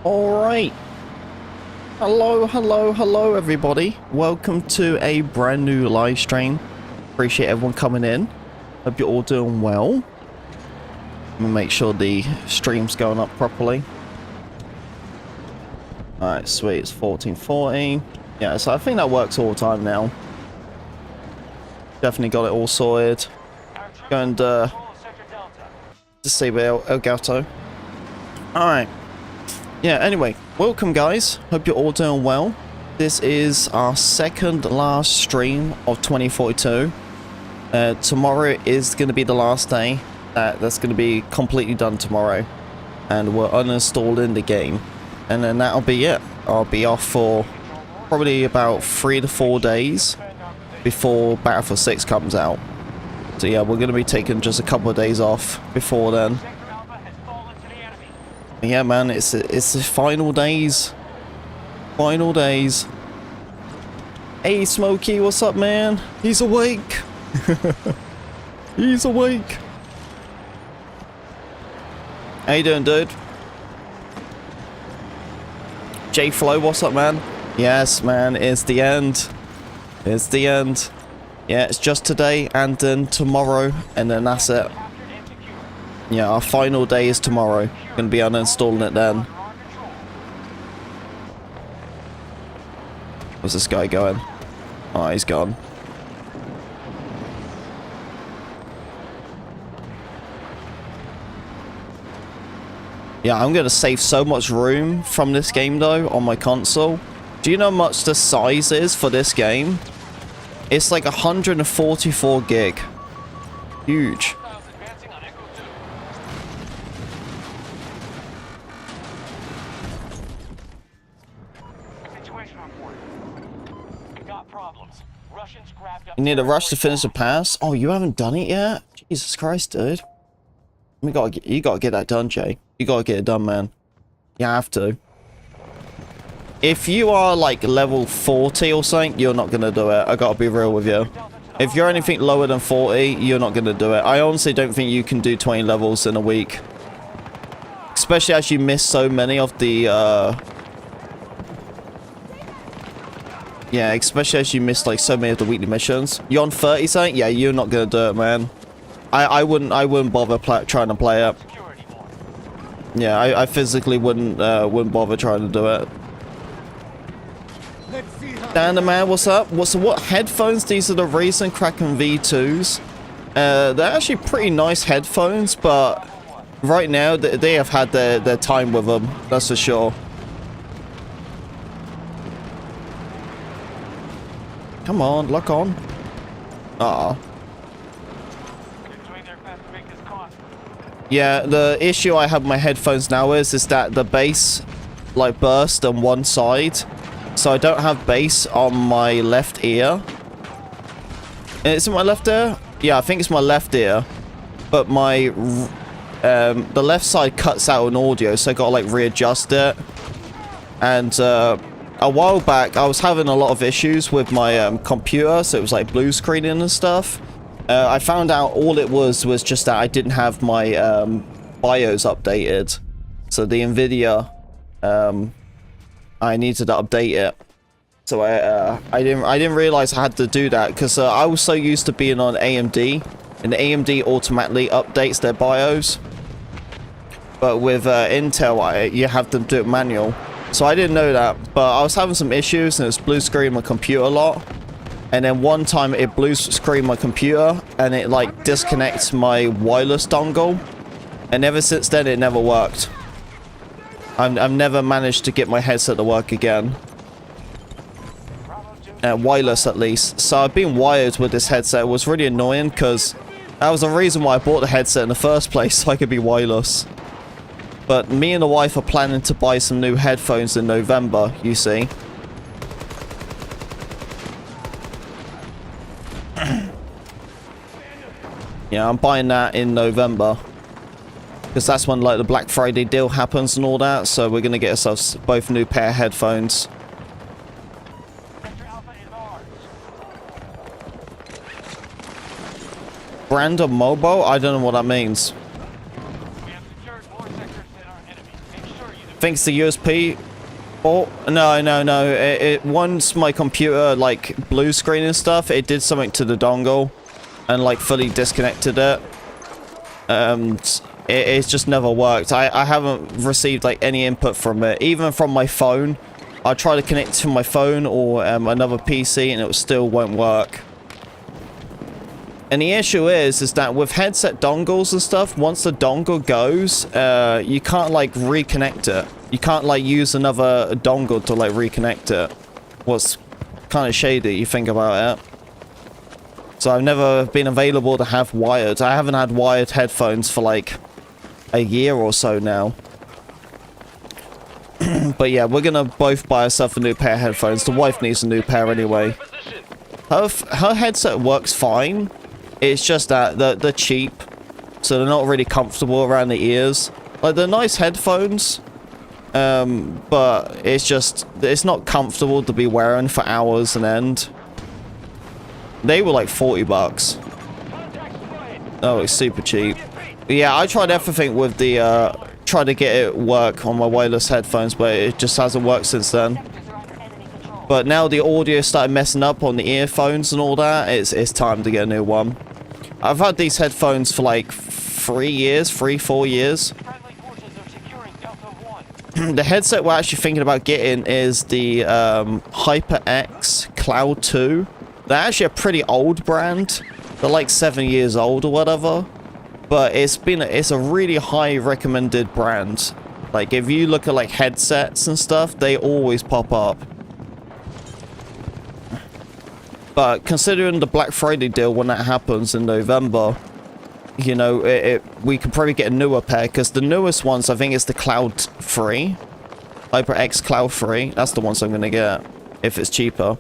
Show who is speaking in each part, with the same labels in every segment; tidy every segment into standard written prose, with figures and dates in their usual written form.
Speaker 1: Alright. Hello everybody. Welcome to a brand new live stream. Appreciate everyone coming in. Hope you're all doing well. Let me make sure the stream's going up properly. Alright, sweet. It's 1440. Yeah, so I think that works all the time now. Definitely got it all sorted. Go and disable El Gato. Alright. Yeah, anyway, welcome guys. Hope you're all doing well. This is our second last stream of 2042. Tomorrow is going to be the last day. That's going to be completely done tomorrow. And we're uninstalling the game. And then that'll be it. I'll be off for probably about 3 to 4 days before Battlefield 6 comes out. So yeah, we're going to be taking just a couple of days off before then. Yeah, man, it's the final days. Final days. Hey, Smokey, what's up, man? He's awake. He's awake. How you doing, dude? J Flow, what's up, man? Yes, man, it's the end. It's the end. Yeah, it's just today and then tomorrow, and then that's it. Yeah, our final day is tomorrow. Gonna be uninstalling it then. Where's this guy going? Oh, he's gone. Yeah, I'm gonna save so much room from this game though on my console. Do you know how much the size is for this game? It's like 144 gig. Huge. You need a rush to finish the pass? Oh, you haven't done it yet? Jesus Christ, dude. You gotta get that done, Jay. You gotta get it done, man. You have to. If you are like level 40 or something, you're not gonna do it. I gotta be real with you. If you're anything lower than 40, you're not gonna do it. I honestly don't think you can do 20 levels in a week. Especially as you miss so many of the, yeah, especially as you miss like so many of the weekly missions. You're on 30 something? Yeah, you're not gonna do it, man. I wouldn't bother trying to play it. Yeah, I physically wouldn't bother trying to do it. Dan the man, what's up? What headphones? These are the Razer Kraken V2s. They're actually pretty nice headphones, but right now they have had their time with them. That's for sure. Come on, lock on. Uh-oh. Yeah, the issue I have with my headphones now is that the bass like burst on one side. So I don't have bass on my left ear. Is it my left ear? Yeah, I think it's my left ear. But my the left side cuts out an audio, so I gotta like readjust it. And a while back, I was having a lot of issues with my computer, so it was like blue screening and stuff. I found out all it was just that I didn't have my BIOS updated. So the NVIDIA, I needed to update it. So I didn't realize I had to do that because I was so used to being on AMD, and AMD automatically updates their BIOS. But with Intel, you have to do it manual. So I didn't know that, but I was having some issues and it was blue screen my computer a lot. And then one time it blue screen my computer and it like disconnects my wireless dongle. And ever since then it never worked. I've never managed to get my headset to work again. Wireless at least. So I've been wired with this headset. It was really annoying because that was the reason why I bought the headset in the first place, so I could be wireless. But me and the wife are planning to buy some new headphones in November, you see. Yeah, I'm buying that in November. Because that's when like the Black Friday deal happens and all that. So we're going to get ourselves both a new pair of headphones. Brandon Mobile? I don't know what that means. think it's the USB. Oh, no. Once my computer, like, blue screen and stuff, it did something to the dongle and, like, fully disconnected it. It's just never worked. I haven't received, like, any input from it. Even from my phone, I try to connect to my phone or another PC and it still won't work. And the issue is that with headset dongles and stuff, once the dongle goes, you can't, like, reconnect it. You can't, like, use another dongle to, like, reconnect it. What's kind of shady, you think about it. So I've never been available to have wired. I haven't had wired headphones for, like, a year or so now. But yeah, we're gonna both buy ourselves a new pair of headphones. The wife needs a new pair anyway. Her headset works fine. It's just that they're cheap, so they're not really comfortable around the ears. Like, they're nice headphones, but it's not comfortable to be wearing for hours on end. They were like 40 bucks. Oh, it's super cheap. But yeah, I tried everything with the, tried to get it work on my wireless headphones, but it just hasn't worked since then. But now the audio started messing up on the earphones and all that, it's time to get a new one. I've had these headphones for like 4 years. The headset we're actually thinking about getting is the HyperX Cloud 2. They're actually a pretty old brand. They're like 7 years old or whatever. But it's a really high recommended brand. Like, if you look at like headsets and stuff, they always pop up. But considering the Black Friday deal when that happens in November, you know, we could probably get a newer pair, because the newest ones, I think, is the Cloud 3. HyperX Cloud 3. That's the ones I'm going to get, if it's cheaper.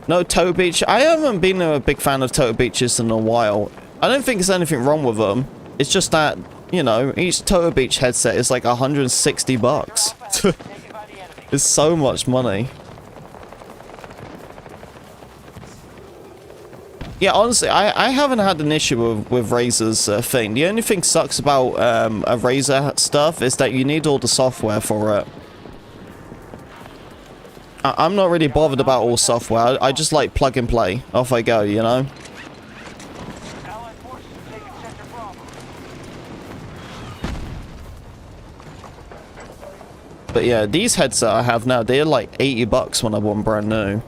Speaker 1: No, Turtle Beach. I haven't been a big fan of Turtle Beaches in a while. I don't think there's anything wrong with them. It's just that, you know, each Turtle Beach headset is like 160 bucks. It's so much money. Yeah, honestly, I haven't had an issue with Razer's thing. The only thing sucks about a Razer stuff is that you need all the software for it. I'm not really bothered about all software. I just like plug and play. Off I go, you know? But yeah, these headsets I have now, they're like 80 bucks when I bought them brand new.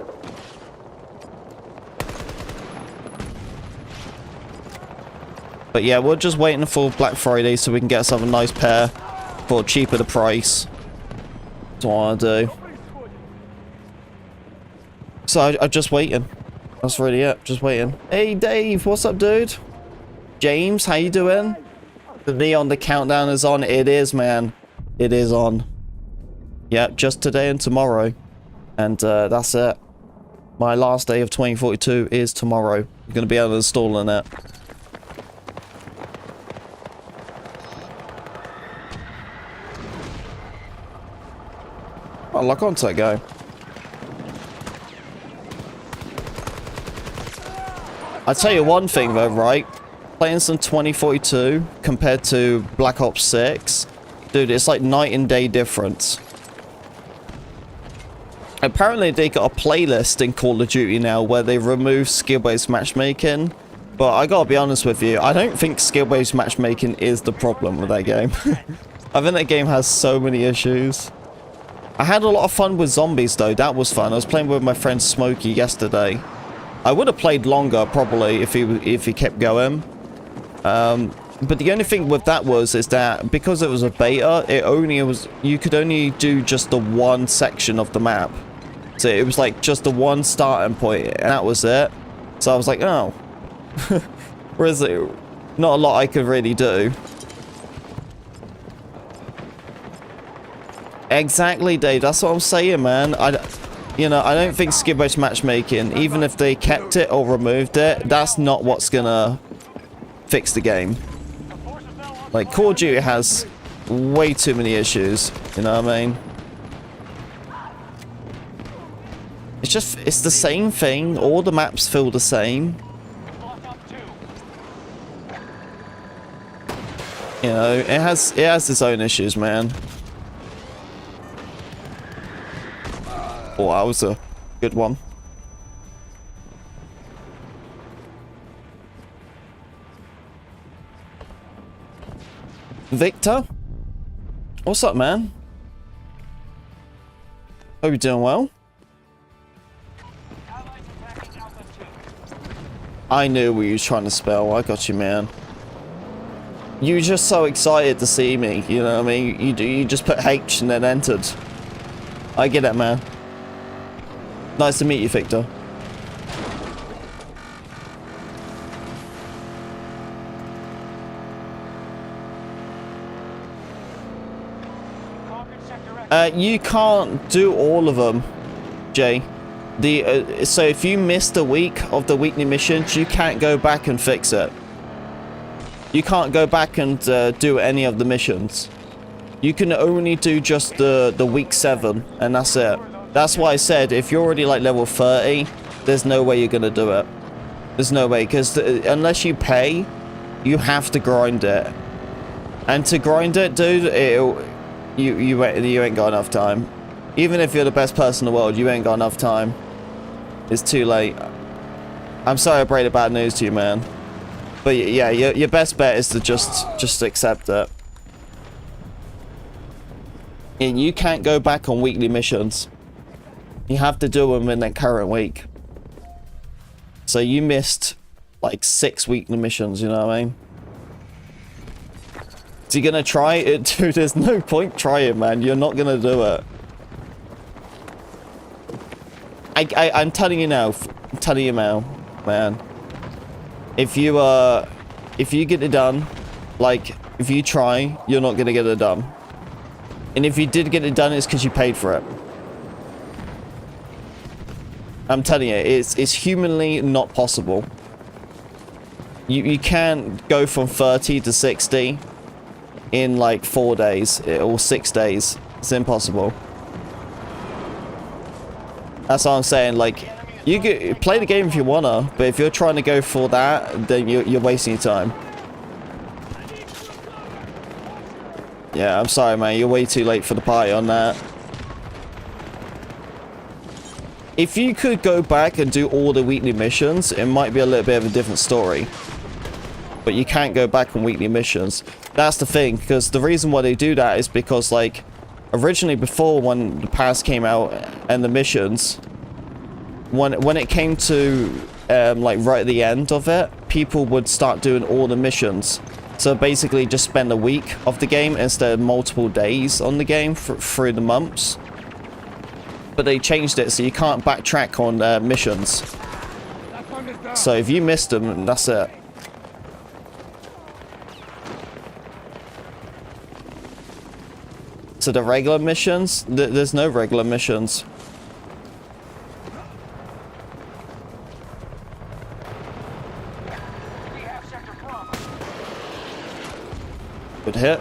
Speaker 1: But yeah, we're just waiting for Black Friday so we can get ourselves a nice pair for cheaper the price. That's what I want to do. So I'm just waiting. That's really it. Just waiting. Hey Dave, what's up, dude? James, how you doing? The countdown is on. It is, man. It is on. Yeah, just today and tomorrow. And that's it. My last day of 2042 is tomorrow. I'm going to be able to install in it. Oh, lock onto that guy. I'll tell you one thing though, right? Playing some 2042 compared to Black Ops 6, dude, it's like night and day difference. Apparently they got a playlist in Call of Duty now where they remove skill-based matchmaking, but I gotta be honest with you, I don't think skill-based matchmaking is the problem with that game. I think that game has so many issues. I had a lot of fun with zombies though, that was fun. I was playing with my friend Smokey yesterday. I would have played longer probably if he kept going. But the only thing with that is that because it was a beta, you could only do just the one section of the map. So it was like just the one starting point, and that was it. So I was like, oh. Whereas not a lot I could really do. Exactly, Dave. That's what I'm saying, man. I don't think skill-based matchmaking, even if they kept it or removed it, that's not what's gonna fix the game. Like, Call of Duty has way too many issues, you know what I mean? It's the same thing. All the maps feel the same. You know, it has its own issues, man. Oh, that was a good one. Victor? What's up, man? Hope you're doing well. I knew what you was trying to spell. I got you, man. You were just so excited to see me. You know what I mean? You just put H and then entered. I get it, man. Nice to meet you, Victor. You can't do all of them, Jay. So if you missed a week of the weekly missions, you can't go back and fix it. You can't go back and do any of the missions. You can only do just the week 7, and that's it. That's why I said if you're already like level 30, there's no way you're gonna do it. There's no way, because unless you pay, you have to grind it. And to grind it, dude, you ain't got enough time. Even if you're the best person in the world, you ain't got enough time. It's too late. I'm sorry I break the bad news to you, man. But yeah, your best bet is to just accept it. And you can't go back on weekly missions. You have to do them in the current week. So you missed like 6 weekly missions, you know what I mean? So you're gonna try it? Dude, there's no point trying, man. You're not gonna do it. I'm telling you now. I'm telling you now, man. If you get it done, like, if you try, you're not gonna get it done. And if you did get it done, it's because you paid for it. I'm telling you, it's humanly not possible. You can't go from 30 to 60 in like 4 days or 6 days. It's impossible. That's what I'm saying. Like, you could play the game if you wanna, but if you're trying to go for that, then you're wasting your time. Yeah, I'm sorry, man. You're way too late for the party on that. If you could go back and do all the weekly missions, it might be a little bit of a different story. But you can't go back on weekly missions. That's the thing, because the reason why they do that is because, like, originally before when the pass came out and the missions, when it came to, like, right at the end of it, people would start doing all the missions. So basically just spend a week of the game instead of multiple days on the game through the months. But they changed it so you can't backtrack on missions. So if you missed them, that's it. So the regular missions, there's no regular missions. Good hit.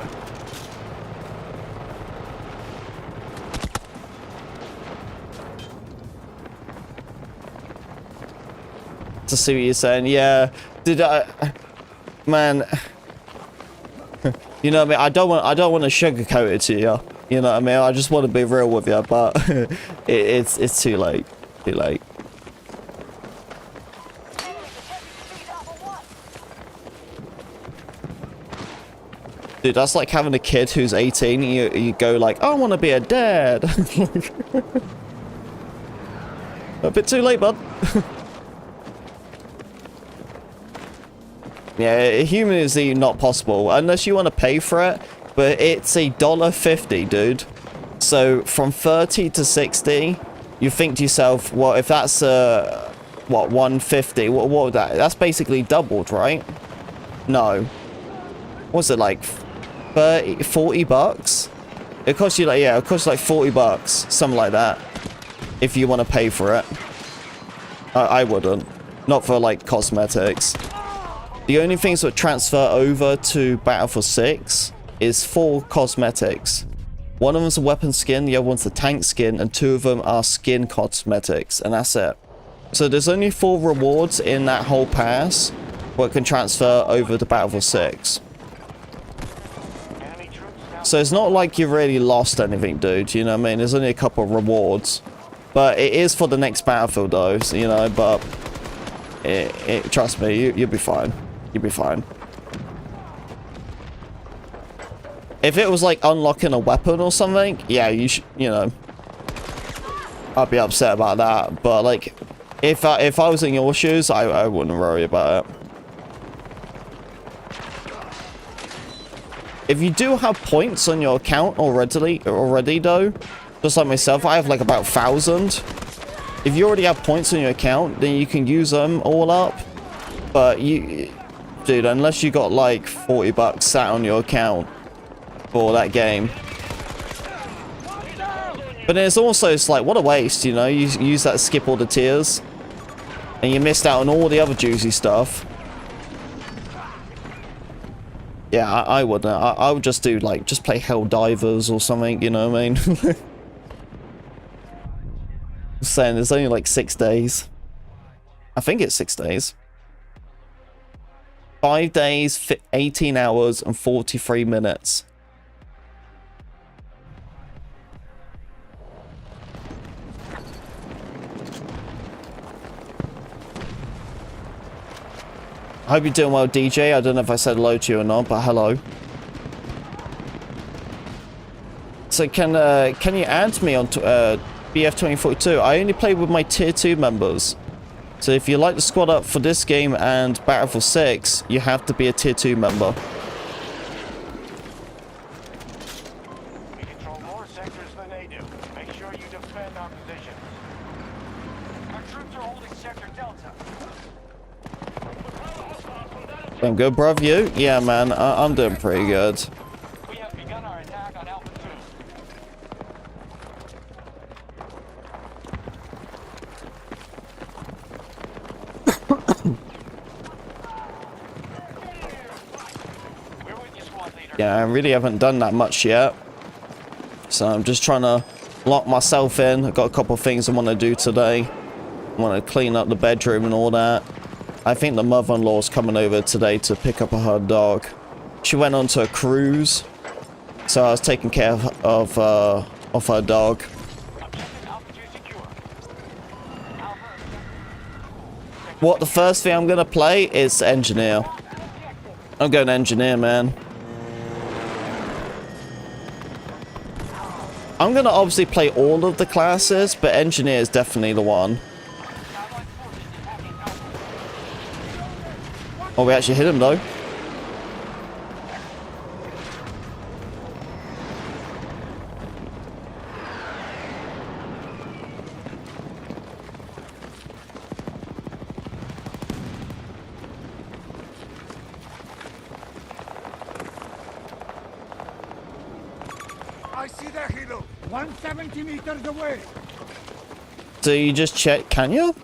Speaker 1: To see what you're saying. Yeah. Did I... Man... You know what I mean? I don't want to sugarcoat it to you. You know what I mean? I just want to be real with you, but it's too late. Too late. Dude, that's like having a kid who's 18 and you go like, I want to be a dad. A bit too late, bud. Yeah, humanly not possible unless you want to pay for it, but it's $1.50, dude. So from 30 to 60, you think to yourself, well, if that's what, 150, what would that? That's basically doubled, right? No. What's it like? 40 bucks? It costs you like, yeah, it costs like 40 bucks, something like that. If you want to pay for it. I wouldn't. Not for like cosmetics. The only things that transfer over to Battlefield 6 is 4 cosmetics. One of them's a weapon skin, the other one's a tank skin, and 2 of them are skin cosmetics, and that's it. So there's only 4 rewards in that whole pass what can transfer over to Battlefield 6. So it's not like you've really lost anything, dude, you know what I mean? There's only a couple of rewards. But it is for the next battlefield, though, so, you know, but trust me, you'll be fine. You'll be fine. If it was, like, unlocking a weapon or something, yeah, you know, I'd be upset about that. But, like, if I was in your shoes, I wouldn't worry about it. If you do have points on your account already though, just like myself, I have like about 1,000. If you already have points on your account, then you can use them all up. But dude, unless you got like 40 bucks sat on your account for that game. But then it's also, it's like, what a waste, you know? You use that to skip all the tiers. And you missed out on all the other juicy stuff. Yeah, I wouldn't. I would just do, like, just play Hell Divers or something, you know what I mean? Just saying, there's only, like, 6 days. I think it's 6 days. 5 days, 18 hours, and 43 minutes. I hope you're doing well, DJ. I don't know if I said hello to you or not, but hello. So can you add me on BF2042? I only play with my tier 2 members. So if you like to squad up for this game and Battlefield 6, you have to be a tier 2 member.
Speaker 2: We control more sectors than they do. Make sure you defend our position. Our troops are holding sector Delta.
Speaker 1: Doing good, bruv, you? Yeah, man, I'm doing pretty good.
Speaker 2: We have begun our attack on Alpha 2. We're with you, squad leader.
Speaker 1: Yeah, I really haven't done that much yet. So I'm just trying to lock myself in. I've got a couple of things I want to do today. I want to clean up the bedroom and all that. I think the mother-in-law's coming over today to pick up her dog. She went on to a cruise, so I was taking care of her dog. What, the first thing I'm gonna play is engineer. I'm going engineer, man. I'm gonna obviously play all of the classes, but engineer is definitely the one. Oh, we actually hit him, though.
Speaker 3: I see the helo. 170 meters away.
Speaker 1: So you just check, can you?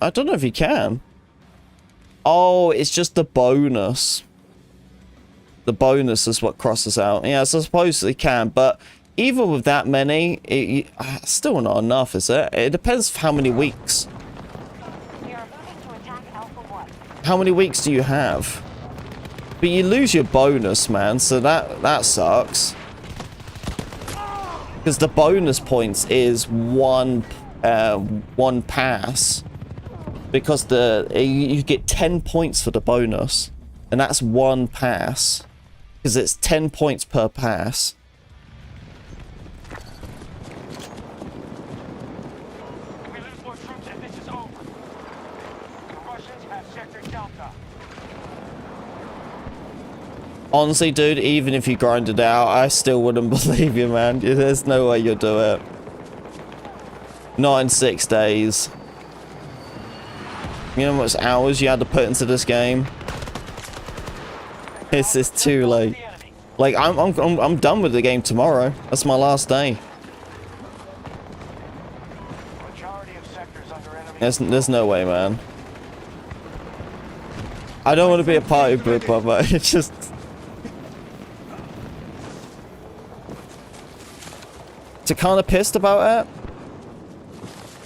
Speaker 1: I don't know if you can. Oh, it's just the bonus. The bonus is what crosses out. Yeah, so I suppose they can, but even with that many, still not enough, is it? It depends how many weeks. How many weeks do you have? But you lose your bonus, man, so that sucks. Because the bonus points is one pass. Because you get 10 points for the bonus, and that's one pass. Because it's 10 points per pass.
Speaker 2: We lose more troops and this is over. The Russians have sector Delta.
Speaker 1: Honestly, dude, even if you grind it out, I still wouldn't believe you, man. There's no way you'll do it. Not in 6 days. You know how much hours you had to put into this game? This is too late. Like, I'm done with the game tomorrow. That's my last day. There's no way, man. I don't want to be a party pooper, but it's just... So kind of pissed about it?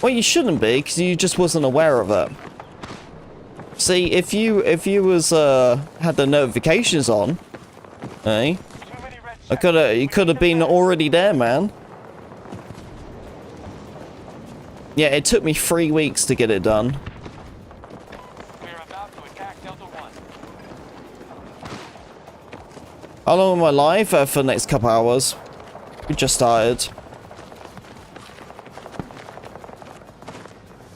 Speaker 1: Well, you shouldn't be, because you just wasn't aware of it. See, if you was had the notifications on, eh?
Speaker 2: Too many
Speaker 1: You could have been already there, man. Yeah, it took me 3 weeks to get it done.
Speaker 2: We are about to attack Delta 1.
Speaker 1: How long am I live for the next couple hours? We just started.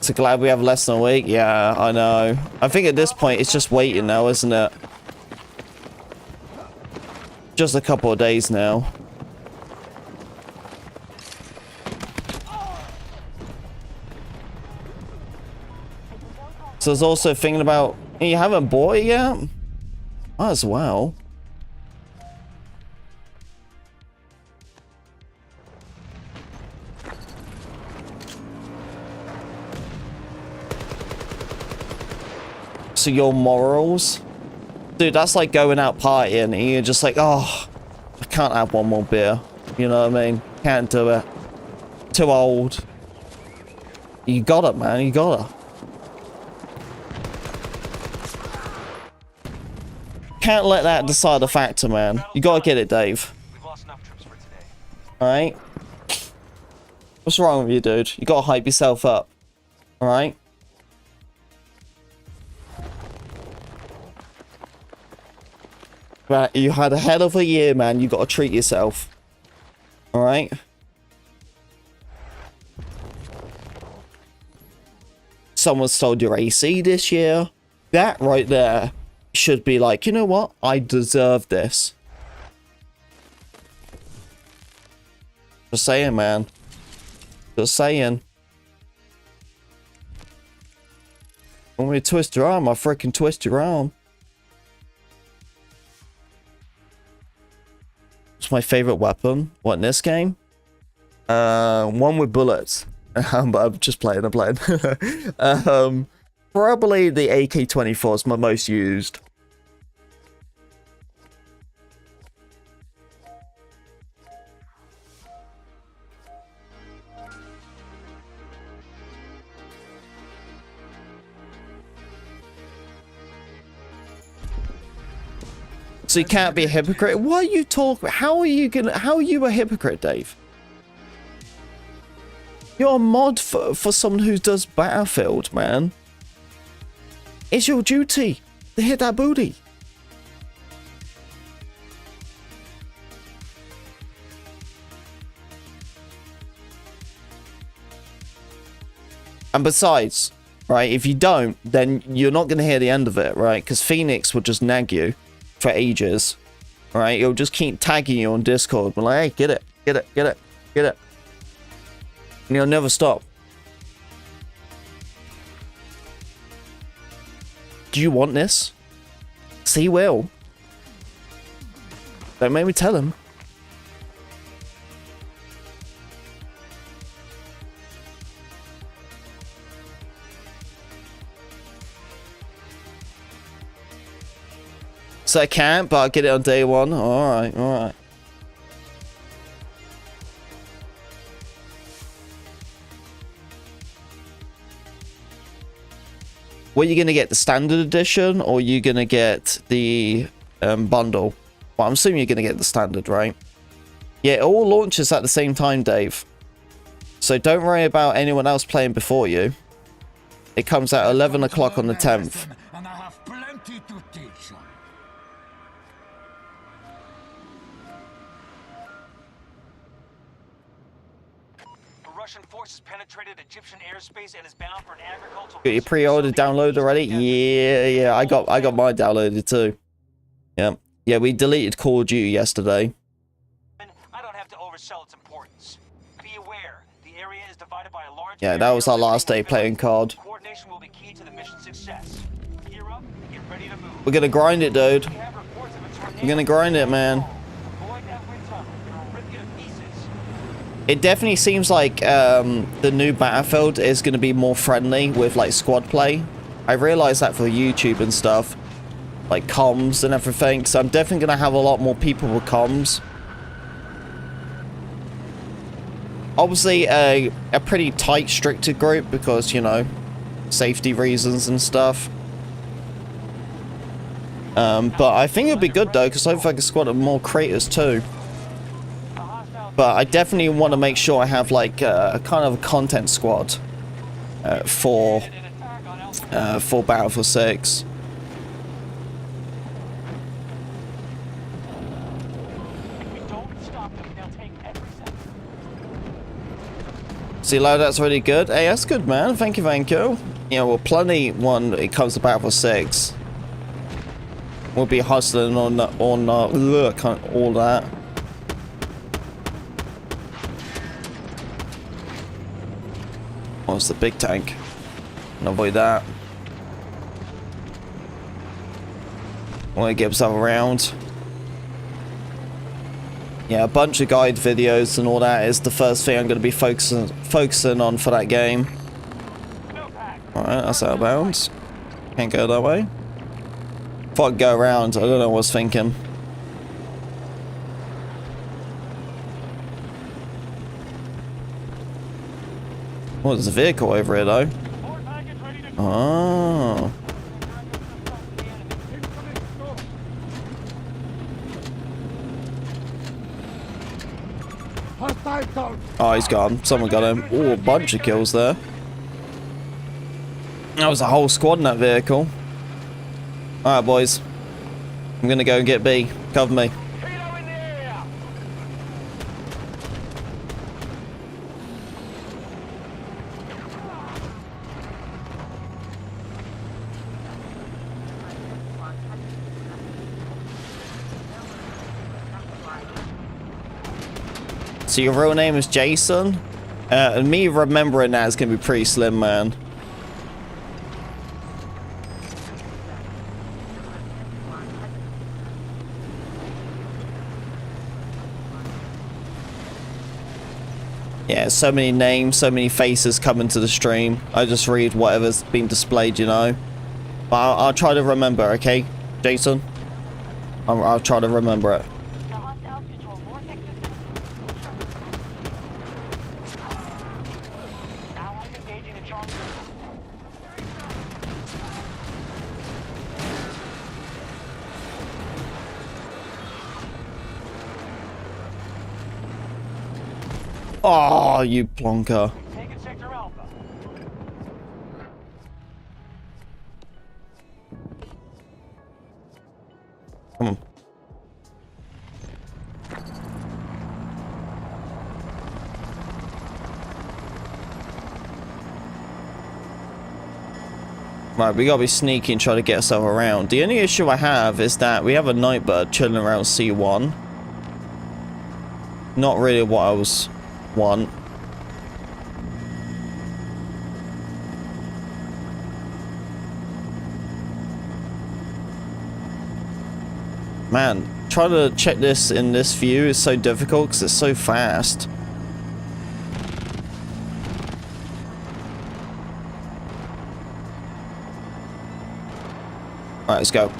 Speaker 1: So glad we have less than a week. Yeah, I know. I think at this point it's just waiting now, isn't it? Just a couple of days now. So I was also thinking about, you haven't bought it yet? Might as well. So your morals? Dude, that's like going out partying and you're just like, oh, I can't have one more beer. You know what I mean? Can't do it. Too old. You got it, man. You got it. Can't let that decide the factor, man. You gotta get it, Dave.
Speaker 2: We've lost enough troops for today.
Speaker 1: Alright? What's wrong with you, dude? You gotta hype yourself up. Alright? Right, you had a hell of a year, man. You gotta treat yourself. Alright? Someone stole your AC this year. That right there should be like, you know what? I deserve this. Just saying, man. Just saying. Want me to twist your arm? I'll freaking twist your arm. What's my favorite weapon? What, in this game? One with bullets. But I'm just playing, I'm playing. Probably the AK-24 is my most used. So you can't be a hypocrite. What are you talking? How are you a hypocrite, Dave? You're a mod for someone who does Battlefield, man. It's your duty to hit that booty. And besides, right, if you don't, then you're not going to hear the end of it, right? Because Phoenix will just nag you for ages, right? He'll just keep tagging you on Discord. Be like, hey, get it, get it, get it, get it. And he'll never stop. Do you want this? See, he will. Don't make me tell him. So I can't, but I'll get it on day one. Alright, alright. What are you going to get? The standard edition? Or are you going to get the bundle? Well, I'm assuming you're going to get the standard, right? Yeah, it all launches at the same time, Dave. So don't worry about anyone else playing before you. It comes out 11 o'clock on the 10th.
Speaker 3: And I have plenty to teach you.
Speaker 2: Russian forces penetrated Egyptian airspace and is bound for an agricultural.
Speaker 1: Got your pre-order download already? Yeah, I got mine downloaded too. Yeah, we deleted Call of Duty yesterday.
Speaker 2: I don't have to oversell its importance. Be aware, the area is divided by a large.
Speaker 1: Yeah, that was our last day playing COD.
Speaker 2: Coordination will be key to the mission success. Gear up and get ready to move.
Speaker 1: We're gonna grind it, dude.
Speaker 2: We have reports of a tornado.
Speaker 1: We're gonna grind it, man.
Speaker 2: Avoid every tunnel. It'll rip you to pieces.
Speaker 1: It definitely seems like the new Battlefield is going to be more friendly with like squad play. I realize that for YouTube and stuff, like comms and everything. So I'm definitely going to have a lot more people with comms. Obviously a pretty tight, stricter group because, you know, safety reasons and stuff. But I think it'd be good though because I think I can squad more creators too. But I definitely want to make sure I have like a kind of a content squad for Battlefield 6. See, that's really good. Hey, that's good, man. Thank you, Vanko. Yeah, well, plenty when it comes to Battlefield 6. We'll be hustling on all that. Oh, it's the big tank. And avoid that. Want to get himself around. Yeah, a bunch of guide videos and all that is the first thing I'm going to be focusing on for that game. Alright, that's out of bounds. Can't go that way. Thought I'd go around, I don't know what I was thinking. Oh, there's a vehicle over here though. Oh. Oh, he's gone. Someone got him. Oh, a bunch of kills there. That was a whole squad in that vehicle. Alright, boys. I'm gonna go and get B. Cover me. So your real name is Jason? And me remembering that is going to be pretty slim, man. Yeah, so many names, so many faces coming to the stream. I just read whatever's been displayed, you know. But I'll try to remember, okay, Jason? I'll try to remember it. Oh, you plonker. Come on. Right, we gotta be sneaky and try to get ourselves around. The only issue I have is that we have a Nightbird chilling around C1. Not really what I want. Man, trying to check this in this view is so difficult because it's so fast. Alright, let's go.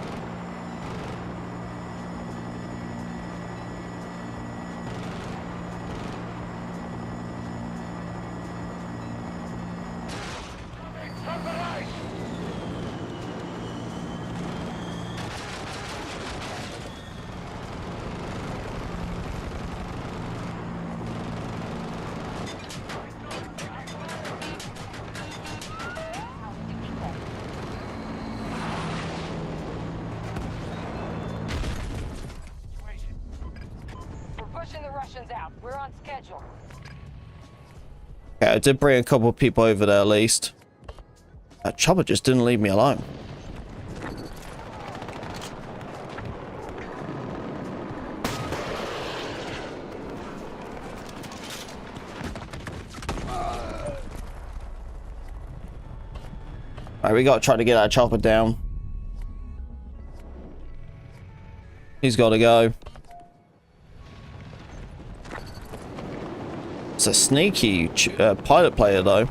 Speaker 1: Okay, I did bring a couple of people over there at least. That chopper just didn't leave me alone. Alright, we gotta try to get that chopper down. He's gotta go. It's a sneaky pilot player, though.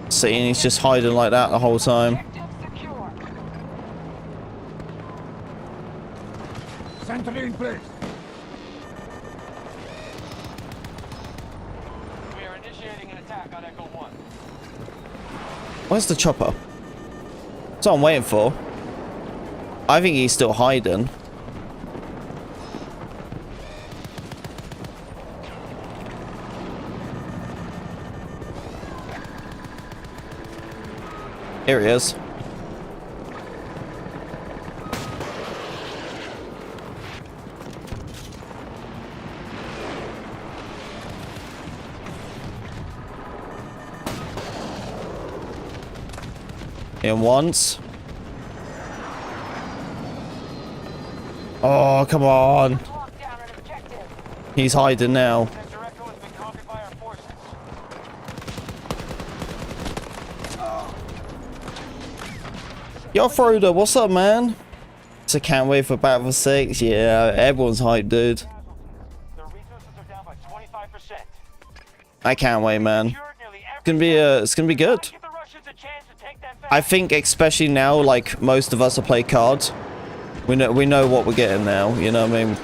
Speaker 1: See, and he's just hiding like that the whole time.
Speaker 3: Sentry in place.
Speaker 2: We are initiating
Speaker 1: Where's the chopper? That's what I'm waiting for. I think he's still hiding. Here he is. In once. Oh, come on. He's hiding now. Yo, Frodo, what's up, man? So can't wait for Battlefield 6. Yeah, everyone's hyped, dude. I can't wait, man. It's gonna be good. I think especially now, like most of us have played cards. We know what we're getting now. You know what I mean?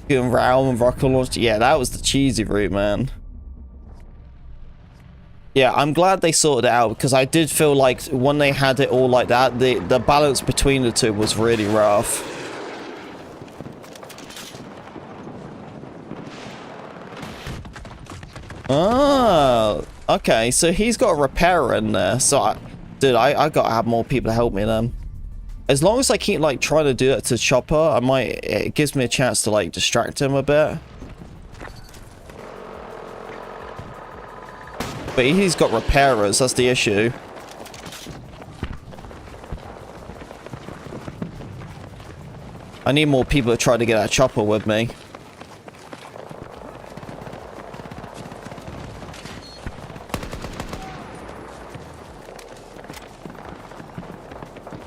Speaker 1: Getting Realm and rocket launch. Yeah, that was the cheesy route, man. Yeah, I'm glad they sorted it out because I did feel like when they had it all like that, the balance between the two was really rough. Ah, okay, so he's got a repairer in there. So, dude, I gotta have more people to help me then. As long as I keep like trying to do that to Chopper, it gives me a chance to like distract him a bit. But he's got repairers, that's the issue. I need more people to try to get that chopper with me.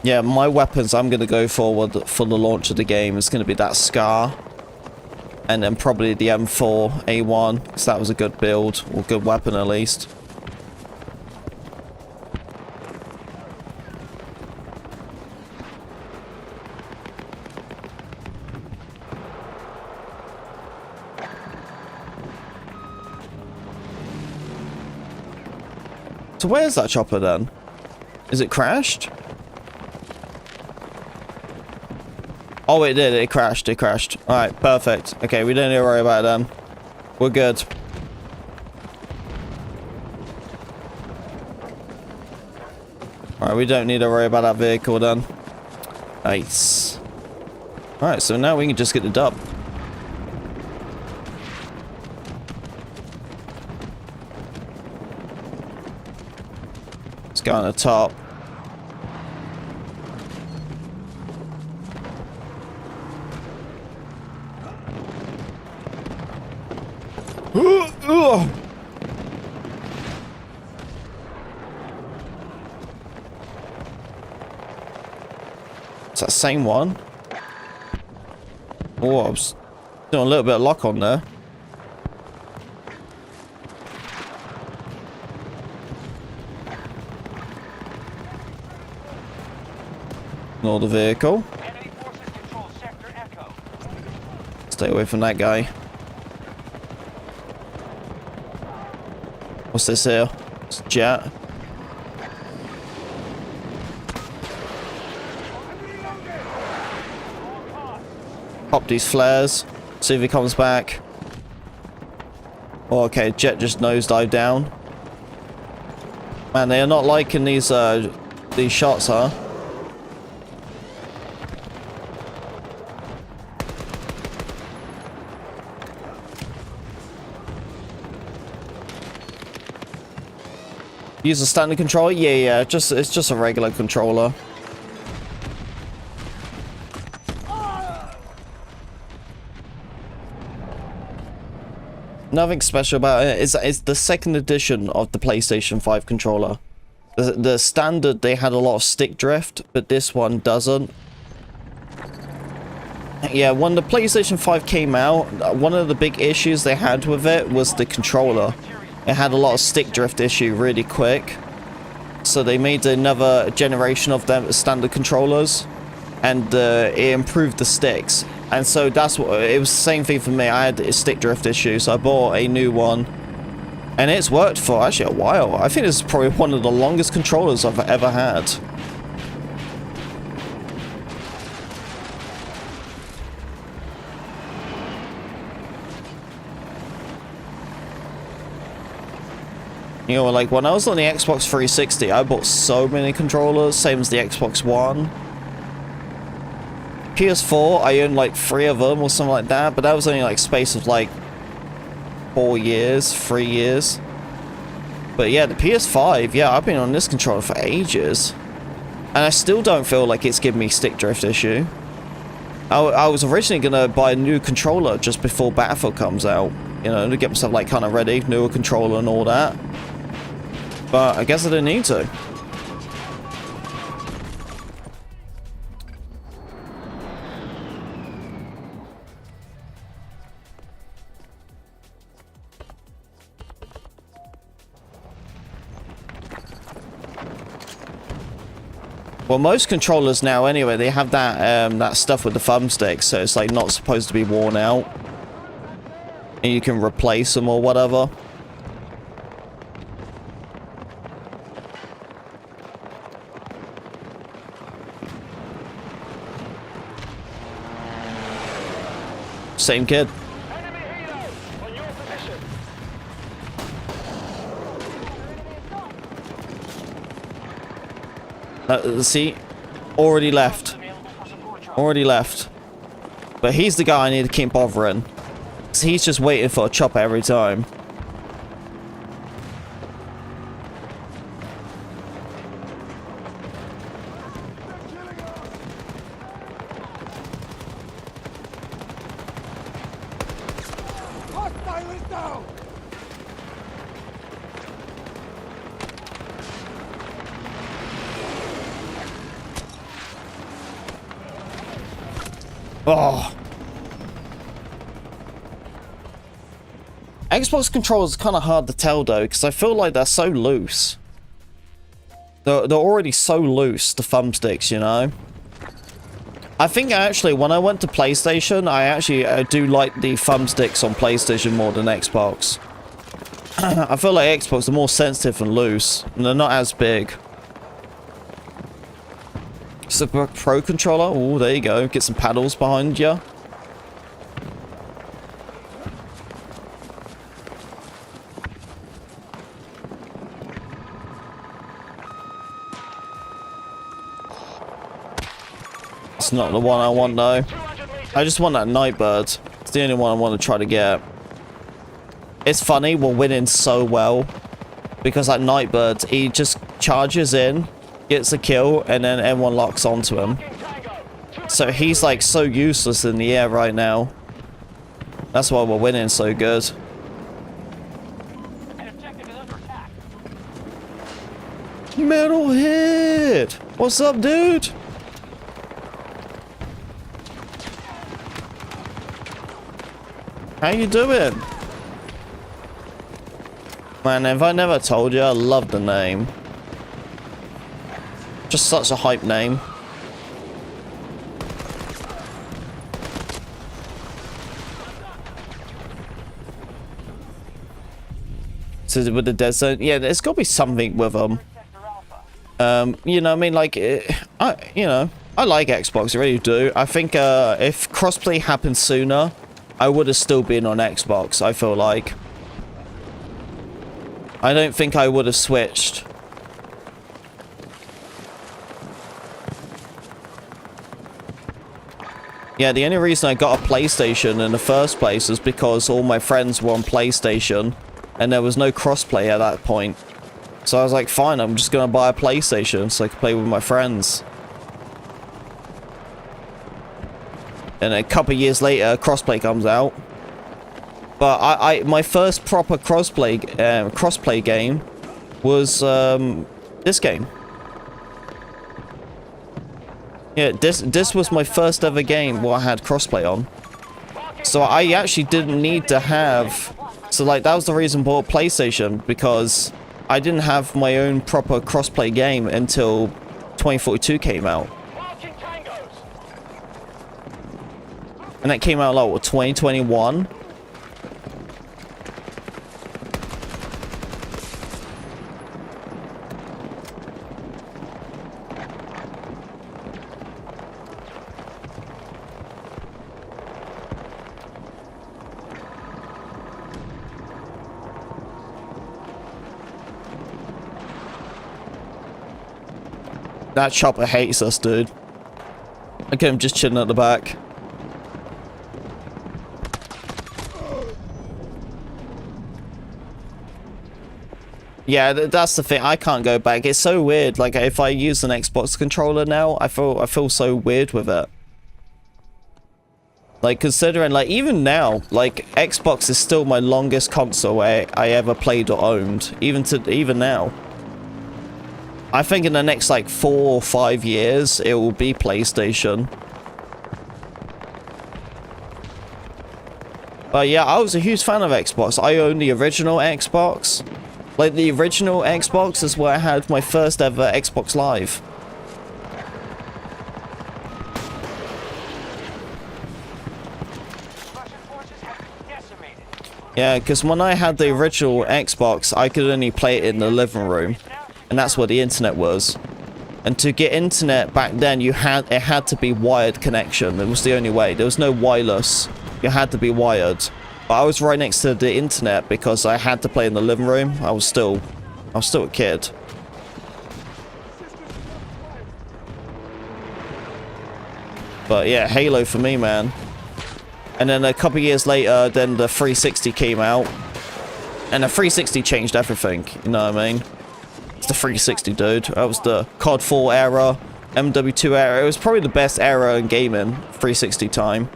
Speaker 1: Yeah, my weapons I'm going to go forward for the launch of the game is going to be that Scar. And then probably the M4 A1, because that was a good build, or good weapon at least. So where's that chopper then? Is it crashed? Oh, it did. It crashed. It crashed. Alright, perfect. Okay, we don't need to worry about it then. We're good. Alright, we don't need to worry about that vehicle then. Nice. Alright, so now we can just get the dub. Let's go on the top. It's that same one. Oh, I was doing a little bit of lock on there. Ignore the vehicle. Stay away from that guy. What's this here? It's a jet. Pop these flares. See if he comes back. Oh, okay, jet just nosedive down. Man, they are not liking these shots, huh? Use a standard controller? Yeah, it's just a regular controller. Nothing special about it. It's the second edition of the PlayStation 5 controller. The standard, they had a lot of stick drift, but this one doesn't. Yeah, when the PlayStation 5 came out, one of the big issues they had with it was the controller. it had a lot of stick drift issue really quick. So they made another generation of them standard controllers, and it improved the sticks. And so that's what it was. The same thing for me. I had a stick drift issue, so I bought a new one, and it's worked for actually a while. I think this is probably one of the longest controllers I've ever had. You know, like when I was on the Xbox 360, I bought so many controllers, same as the Xbox One. PS4, I owned like 3 of them or something like that, but that was only like space of like 4 years, 3 years. But yeah, the PS5, yeah, I've been on this controller for ages. And I still don't feel like it's giving me stick drift issue. I was originally gonna buy a new controller just before Battlefield comes out, you know, to get myself like kind of ready, newer controller and all that. But I guess I didn't need to. Well, most controllers now, anyway, they have that that stuff with the thumbsticks, so it's like not supposed to be worn out, and you can replace them or whatever. Same kid.
Speaker 2: Enemy helo on your position.
Speaker 1: See? Already left. Already left. But he's the guy I need to keep bothering. So he's just waiting for a chopper every time.
Speaker 3: Hostile is down!
Speaker 1: Oh. Xbox controllers are kind of hard to tell though, because I feel like they're so loose. They're already so loose, the thumbsticks, you know? I think actually, when I went to PlayStation, I do like the thumbsticks on PlayStation more than Xbox. I feel like Xbox are more sensitive and loose, and they're not as big. It's a Pro controller. Oh, there you go. Get some paddles behind you. It's not the one I want though. I just want that Nightbird. It's the only one I want to try to get. It's funny, we're winning so well because that Nightbird, he just charges in, gets a kill, and then everyone locks onto him. So he's like so useless in the air right now. That's why we're winning so good. Metalhead! What's up, dude? How you doing? Man, if I never told you, I love the name. Just such a hype name. So with the dead zone, yeah, there's got to be something with them. You know, I mean, like, I like Xbox, I really do. I think if crossplay happened sooner, I would have still been on Xbox, I feel like. I don't think I would have switched. Yeah, the only reason I got a PlayStation in the first place was because all my friends were on PlayStation, and there was no crossplay at that point. So I was like, fine, I'm just gonna buy a PlayStation so I can play with my friends. And a couple of years later, crossplay comes out. But my first proper crossplay game was this game. Yeah, this was my first ever game where I had crossplay on. So I actually didn't need to have So like that was the reason I bought PlayStation, because I didn't have my own proper crossplay game until 2042 came out.
Speaker 2: Marching tangos.
Speaker 1: And that came out like what, 2021? That chopper hates us, dude. Look at him just chilling at the back. Yeah, that's the thing. I can't go back. It's so weird. Like, if I use an Xbox controller now, I feel so weird with it. Like, considering, like, even now, like, Xbox is still my longest console I ever played or owned. Even now. I think in the next, like, 4 or 5 years, it will be PlayStation. But yeah, I was a huge fan of Xbox. I owned the original Xbox. Like, the original Xbox is where I had my first ever Xbox Live.
Speaker 2: Russian forces have been decimated.
Speaker 1: Yeah, because when I had the original Xbox, I could only play it in the living room. And that's where the internet was. And to get internet back then, it had to be wired connection. It was the only way. There was no wireless. You had to be wired. But I was right next to the internet because I had to play in the living room. I was still a kid. But yeah, Halo for me, man. And then a couple years later, then the 360 came out. And the 360 changed everything, you know what I mean? It's the 360, dude. That was the COD 4 era, MW2 era. It was probably the best era in gaming, 360 time.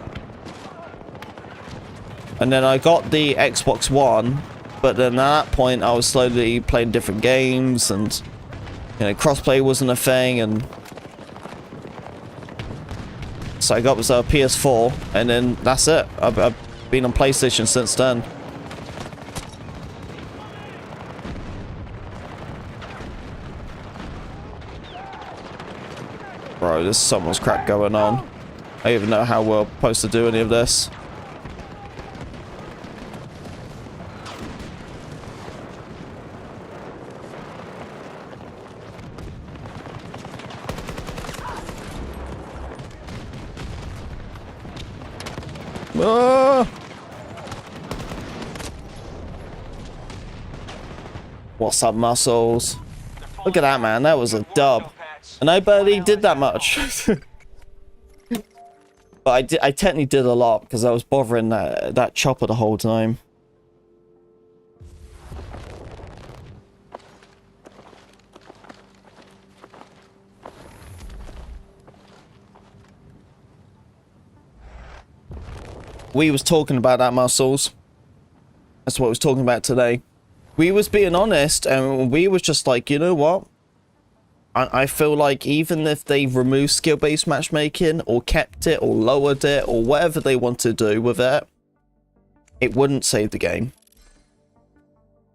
Speaker 1: And then I got the Xbox One, but then at that point I was slowly playing different games, and you know, crossplay wasn't a thing, and so I got this PS4, and then that's it. I've been on PlayStation since then. Bro, there's so much crap going on. I don't even know how we're supposed to do any of this. Ah! What's up, muscles? Look at that, man. That was a dub. And I barely did that much. But I technically did a lot because I was bothering that chopper the whole time. We was talking about that, muscles. That's what I was talking about today. We was being honest, and we was just like, you know what? I feel like even if they removed skill-based matchmaking, or kept it, or lowered it, or whatever they want to do with it, it wouldn't save the game.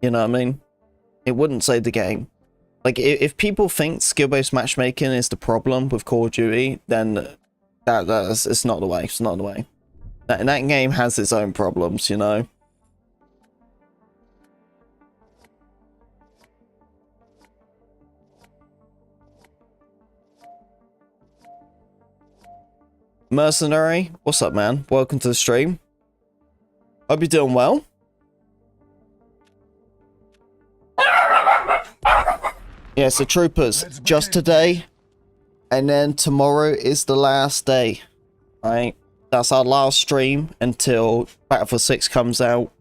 Speaker 1: You know what I mean? It wouldn't save the game. Like, if people think skill-based matchmaking is the problem with Call of Duty, then it's not the way. It's not the way. That game has its own problems, you know? Mercenary, what's up, man? Welcome to the stream. Hope you're doing well. Yeah, so troopers, just today, and then tomorrow is the last day. Right? That's our last stream until Battlefield 6 comes out,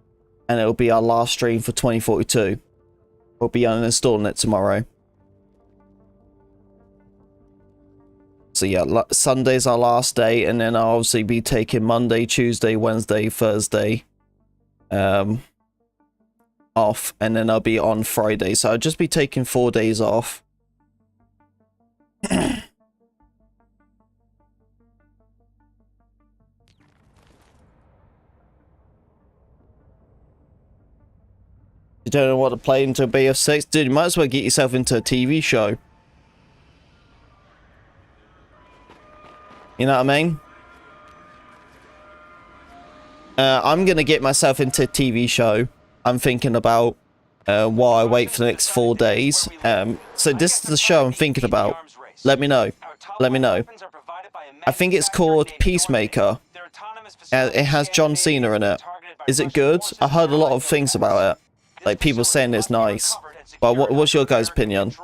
Speaker 1: and it'll be our last stream for 2042. We'll be uninstalling it tomorrow. So yeah, Sunday's our last day, and then I'll obviously be taking Monday, Tuesday, Wednesday, Thursday off, and then I'll be on Friday. So I'll just be taking 4 days off. You don't know what to play into a BF6? Dude, you might as well get yourself into a TV show. You know what I mean? I'm going to get myself into a TV show. I'm thinking about while I wait for the next 4 days. So this is the show I'm thinking about. Let me know. Let me know. I think it's called Peacemaker. It has John Cena in it. Is it good? I heard a lot of things about it. Like people saying it's nice. But what's your guys' opinion?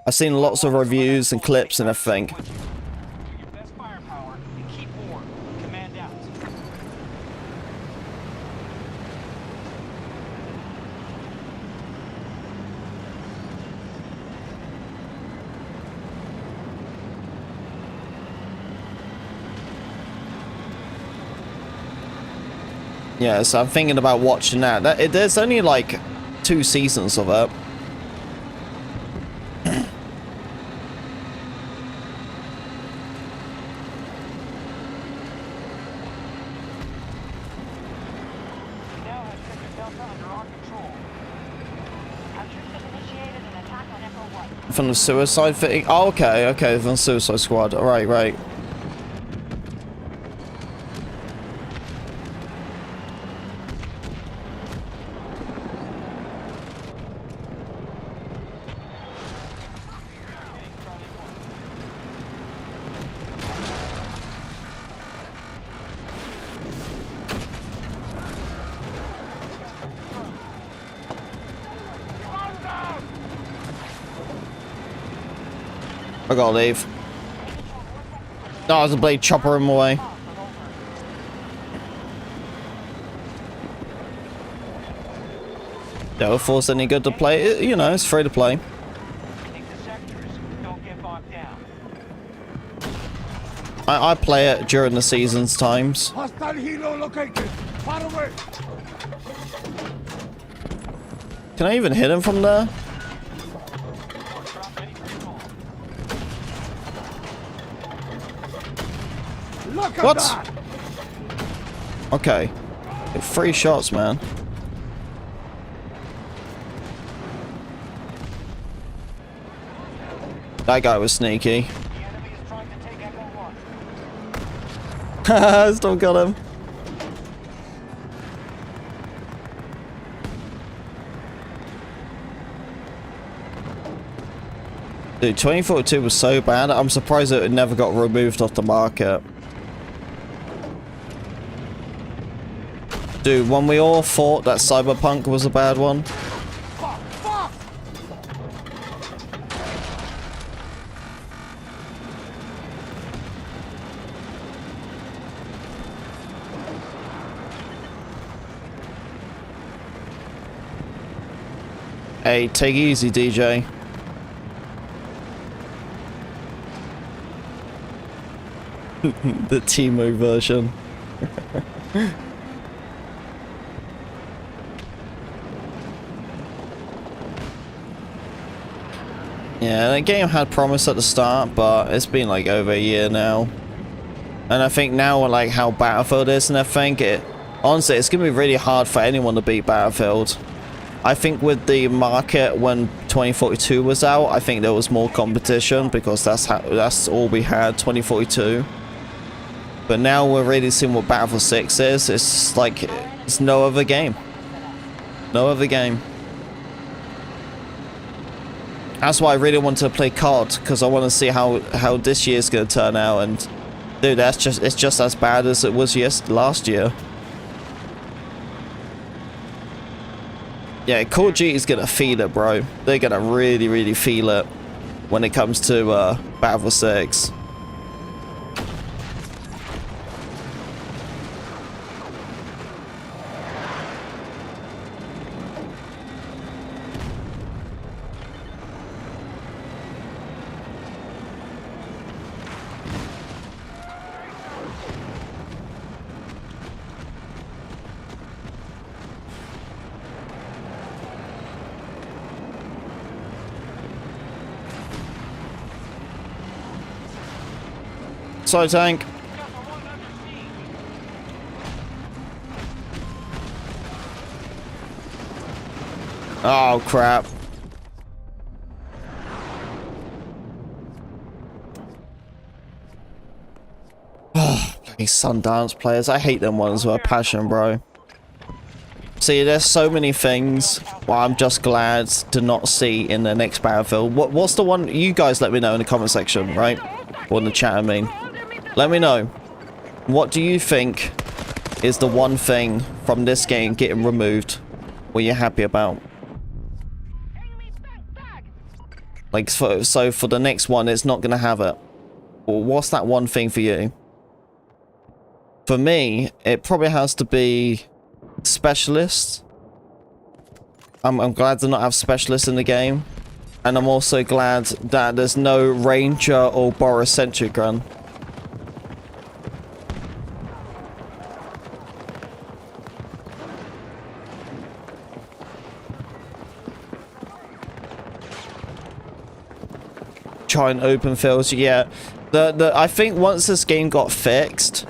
Speaker 1: I've seen lots of reviews and clips and everything. Yeah, so I'm thinking about watching that. There's only like 2 seasons of it. From the suicide thing? Oh, okay, okay, from the Suicide Squad. Right, right. I gotta leave. No, there's a blade chopper him away. Don't force any good to play. You know, it's free to play. I play it during the season's times.
Speaker 3: Hostile helo located. Far away.
Speaker 1: Can I even hit him from there?
Speaker 3: Look at
Speaker 1: What?
Speaker 3: that.
Speaker 1: Okay. 3 shots, man. That guy was sneaky. Haha, still got him. Dude, 2042 was so bad, I'm surprised it never got removed off the market. Dude, when we all thought that Cyberpunk was a bad one.
Speaker 3: Fuck, fuck.
Speaker 1: Hey, take it easy, DJ. The Timo version. Yeah, the game had promise at the start, but it's been like over a year now. And I think now, like how Battlefield is and everything, honestly, it's gonna be really hard for anyone to beat Battlefield. I think with the market when 2042 was out, I think there was more competition because that's all we had, 2042. But now we're really seeing what Battlefield 6 is. It's like it's no other game. No other game. That's why I really wanted to play COD, because I want to see how this year's going to turn out. And dude, it's just as bad as it was last year. Yeah, Call of Duty's going to feel it, bro. They're going to really, really feel it when it comes to Battlefield 6. Sorry, tank. Oh, crap. Oh, bloody Sundance players. I hate them ones with a passion, bro. See, there's so many things I'm just glad to not see in the next Battlefield. What's the one? You guys let me know in the comment section, right? Or in the chat, I mean. Let me know. What do you think is the one thing from this game getting removed what you're happy about? Like, so for the next one, it's not going to have it. Well, what's that one thing for you? For me, it probably has to be specialists. I'm glad to not have specialists in the game. And I'm also glad that there's no Ranger or Boris-centric gun. Giant open fields, yeah. I think once this game got fixed,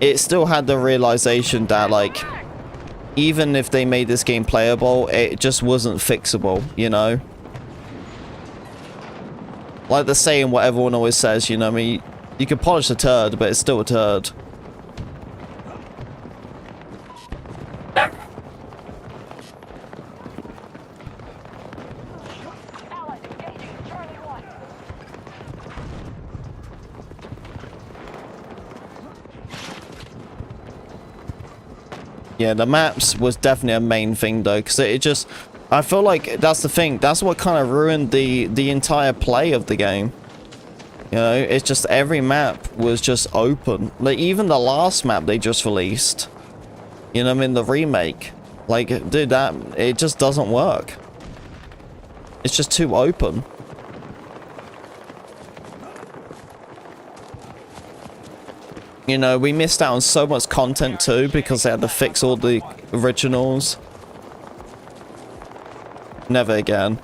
Speaker 1: it still had the realization that, like, even if they made this game playable, it just wasn't fixable, you know? Like the saying, what everyone always says, you know what I mean? You can polish a turd, but it's still a turd. Yeah, the maps was definitely a main thing though, because it just, I feel like that's the thing. That's what kind of ruined the entire play of the game. You know, it's just every map was just open. Like even the last map they just released, you know what I mean, the remake. Like, dude, that it just doesn't work. It's just too open. You know, we missed out on so much content too because they had to fix all the originals. Never again.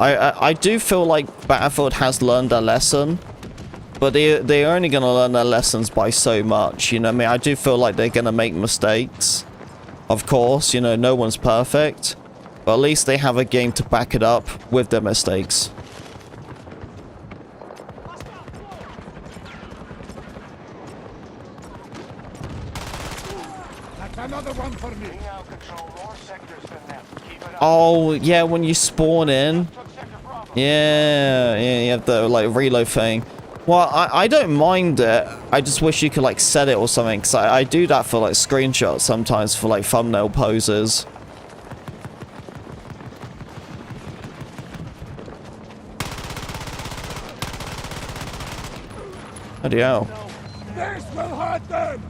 Speaker 1: I do feel like Battlefield has learned their lesson, but they're only going to learn their lessons by so much. You know what I mean? I do feel like they're going to make mistakes. Of course, you know, no one's perfect, but at least they have a game to back it up with their mistakes.
Speaker 3: Another one for me.
Speaker 1: Oh, yeah, when you spawn in. Yeah, you have the, like, reload thing. Well, I don't mind it. I just wish you could, like, set it or something. Because I do that for, like, screenshots sometimes for, like, thumbnail poses. Bloody hell.
Speaker 3: This will hurt them.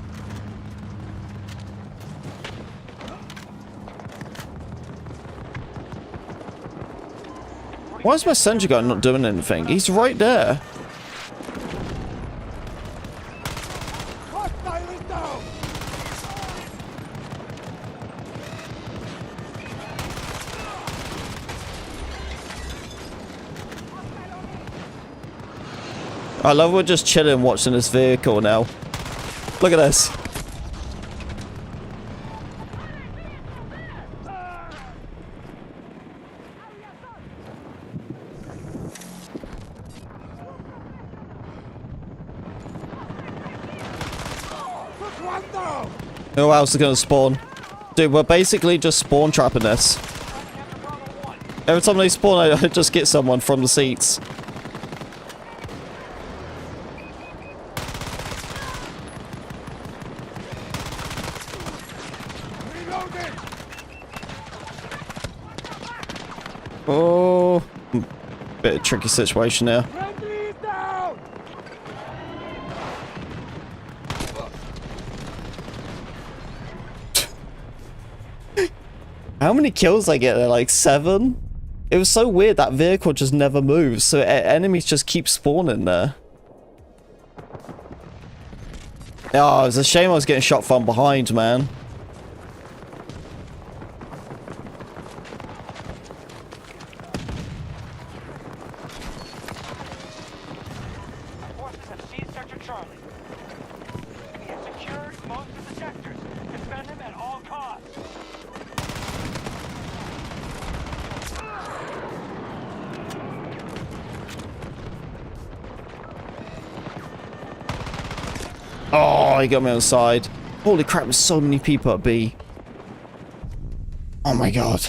Speaker 1: Why is my sentry gun not doing anything? He's right there.
Speaker 3: Hostile is down.
Speaker 1: I love we're just chilling watching this vehicle now. Look at this. Who else is gonna spawn? Dude, we're basically just spawn trapping this. Every time they spawn, I just get someone from the seats. Oh, bit of tricky situation there. How many kills I get there? Like 7? It was so weird, that vehicle just never moves, so enemies just keep spawning there. Oh, it's a shame I was getting shot from behind, man.
Speaker 2: Forces have seized Sector Charlie. We have secured most of the sectors. Defend them at all costs.
Speaker 1: Oh, he got me on the side. Holy crap, there's so many people at B. Oh my god.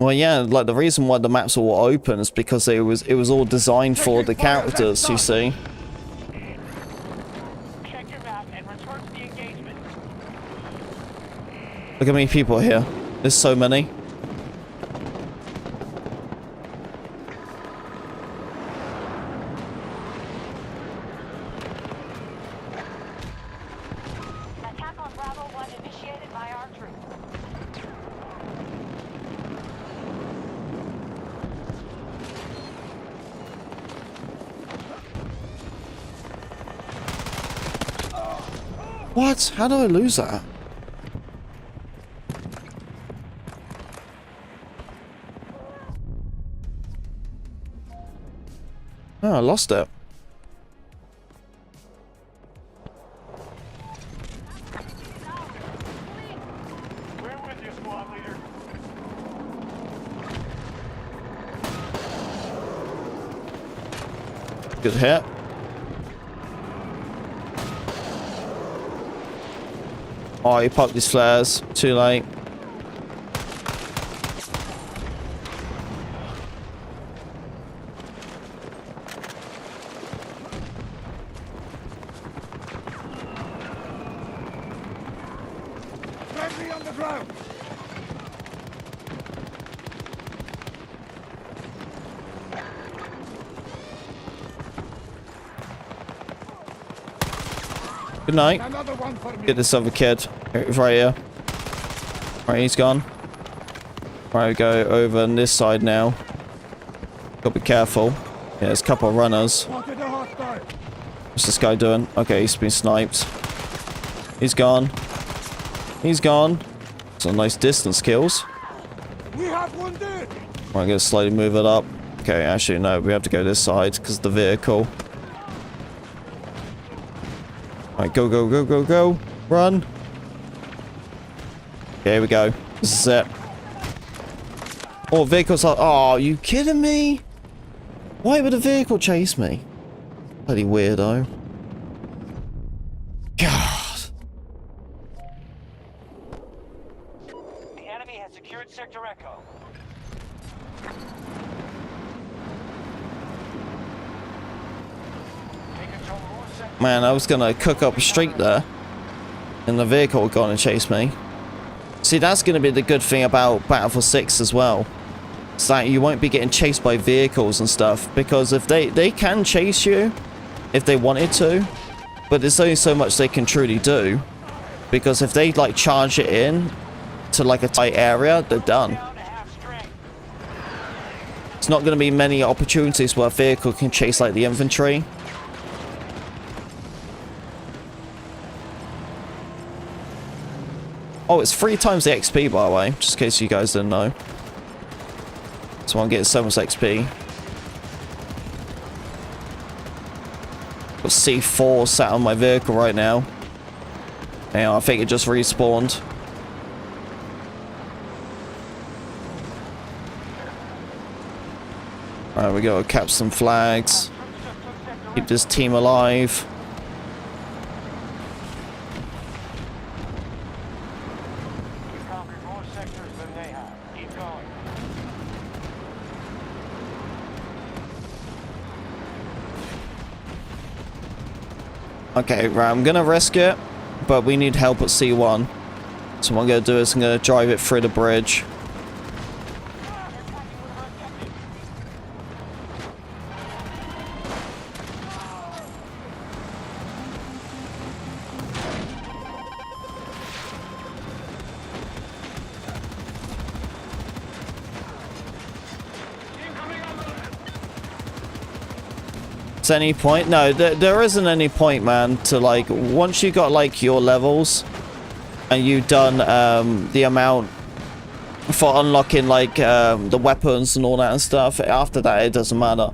Speaker 1: Well, yeah, like the reason why the maps are all open is because it was all designed for the characters, you see.
Speaker 2: Check your map and return to the engagement.
Speaker 1: Look how many people here. There's so many.
Speaker 4: Attack on Bravo 1 initiated by our troops.
Speaker 1: What? How do I lose that? Oh, I lost it.
Speaker 2: We're with you, squad leader.
Speaker 1: Good hit. Oh, he popped his flares. Too late.
Speaker 3: Friendly on the ground.
Speaker 1: Good night.
Speaker 3: Another one for me.
Speaker 1: Get this other kid. Right here. Right, he's gone. Right, we go over on this side now. Gotta be careful. Yeah, there's a couple of runners.
Speaker 3: Spotted a hostile.
Speaker 1: What's this guy doing? Okay, he's been sniped. He's gone. He's gone. Some nice distance kills.
Speaker 3: We have wounded.
Speaker 1: Right, I'm gonna slowly move it up. Okay, actually, no, we have to go this side because of the vehicle. Alright, go, go, go, go, go. Run. Okay, here we go. This is it. Oh, vehicles are... Oh, are you kidding me? Why would a vehicle chase me? Bloody weirdo. God.
Speaker 2: The enemy has secured Sector Echo. Take control of all sectors.
Speaker 1: Man, I was gonna cook up a streak there. And the vehicle would go on and chase me. See, that's gonna be the good thing about Battlefield 6 as well. It's that you won't be getting chased by vehicles and stuff. Because if they can chase you, if they wanted to. But there's only so much they can truly do. Because if they, like, charge it in to, like, a tight area, they're done.
Speaker 2: Down to half strength.
Speaker 1: It's not gonna be many opportunities where a vehicle can chase, like, the infantry. Oh, it's 3 times the XP, by the way, just in case you guys didn't know. So I'm getting so much XP. Got C4 sat on my vehicle right now. Yeah, I think it just respawned. Alright, we gotta cap some flags. Keep this team alive.
Speaker 2: We've conquered more sectors than they have. Keep going.
Speaker 1: Okay, right, I'm gonna risk it, but we need help at C1. So what I'm gonna do is I'm gonna drive it through the bridge. Is there any point? No, there isn't any point, man, to, like, once you got, like, your levels and you've done the amount for unlocking, like, the weapons and all that and stuff, after that it doesn't matter.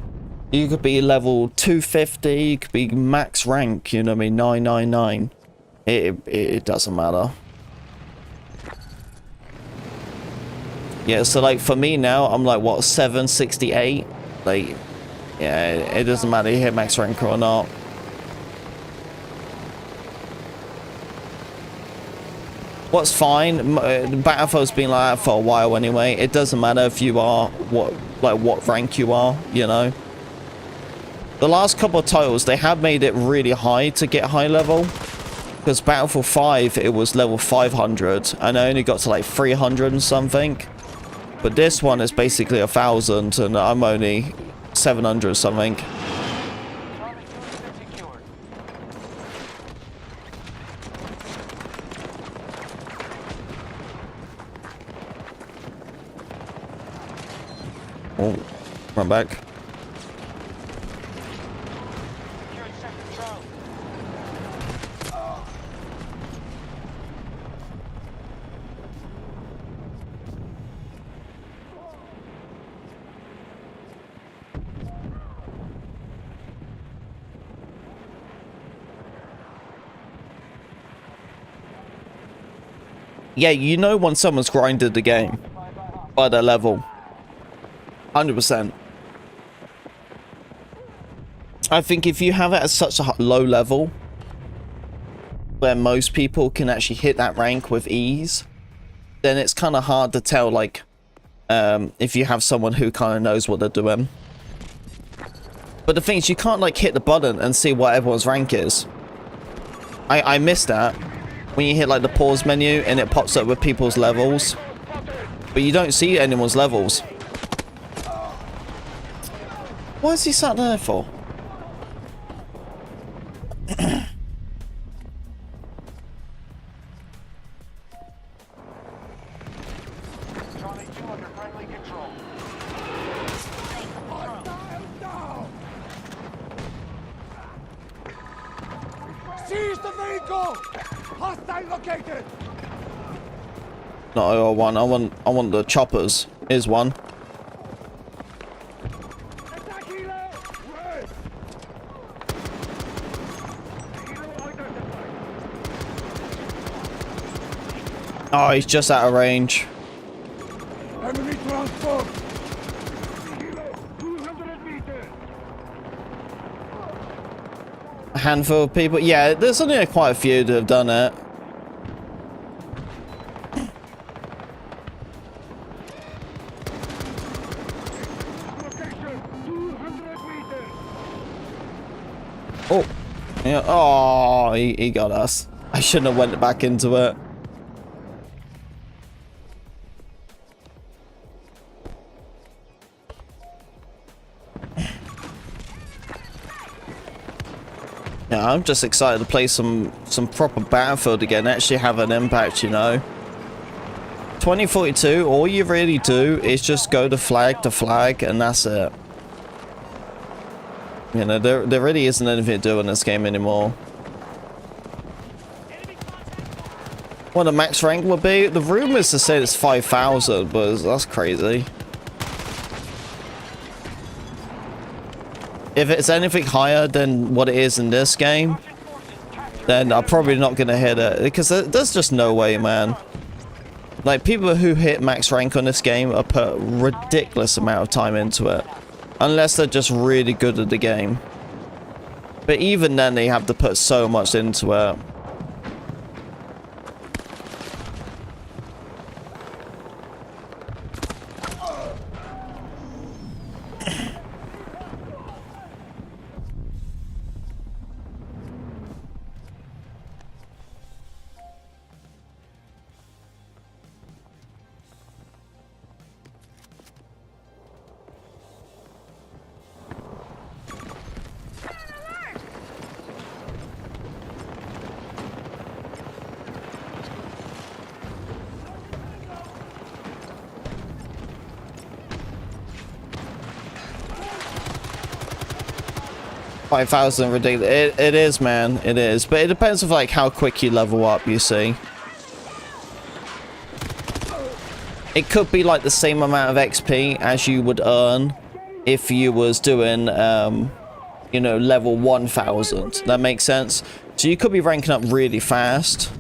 Speaker 1: You could be level 250, you could be max rank, you know what I mean, 999. It doesn't matter. Yeah, so, like, for me now, I'm like, what, 768? Like, Yeah, it doesn't matter you hit max rank or not. What's fine, Battlefield's been like that for a while anyway. It doesn't matter if you are what rank you are, you know. The last couple of titles, they have made it really high to get high level. Because Battlefield 5, it was level 500, and I only got to like 300 and something. But this one is basically 1,000, and I'm only 700 something. Oh, run back. Yeah, you know when someone's grinded the game by their level. 100%. I think if you have it at such a low level, where most people can actually hit that rank with ease, then it's kind of hard to tell, like, if you have someone who kind of knows what they're doing. But the thing is, you can't, like, hit the button and see what everyone's rank is. I missed that. When you hit like the pause menu and it pops up with people's levels, but you don't see anyone's levels. What is he sat there for?
Speaker 3: Seize the vehicle! Hostile located!
Speaker 1: Not I want the choppers. Here's one. Oh, he's just out of range.
Speaker 3: Enemy transport! 200 meters!
Speaker 1: A handful of people. Yeah, there's only quite a few that have done it. Oh, yeah. Oh, he got us. I shouldn't have went back into it. Yeah, I'm just excited to play some proper Battlefield again, actually have an impact, you know. 2042, all you really do is just go to flag, and that's it. You know, there really isn't anything to do in this game anymore. What the max rank would be? The rumors to say it's 5,000, but that's crazy. If it's anything higher than what it is in this game, then I'm probably not going to hit it. Because there's just no way, man. Like, people who hit max rank on this game are put a ridiculous amount of time into it. Unless they're just really good at the game. But even then, they have to put so much into it. $5,000 ridiculous. It is, man. It is. But it depends on like how quick you level up, you see. It could be like the same amount of XP as you would earn if you was doing, you know, level 1,000. That makes sense? So you could be ranking up really fast.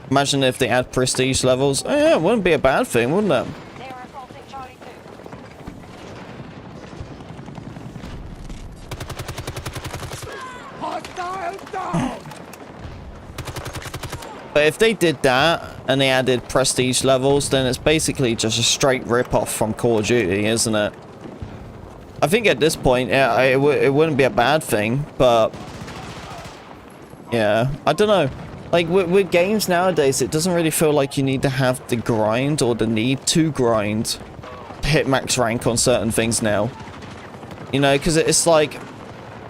Speaker 1: Imagine if they add prestige levels. Oh, yeah, it wouldn't be a bad thing, wouldn't it?
Speaker 4: They are assaulting Charlie 2.
Speaker 3: Hostile down!
Speaker 1: But if they did that and they added prestige levels, then it's basically just a straight rip-off from Call of Duty, isn't it? I think at this point, yeah, it wouldn't be a bad thing, but yeah, I don't know. Like, with games nowadays, it doesn't really feel like you need to have the grind or the need to grind to hit max rank on certain things now. You know, because it's like,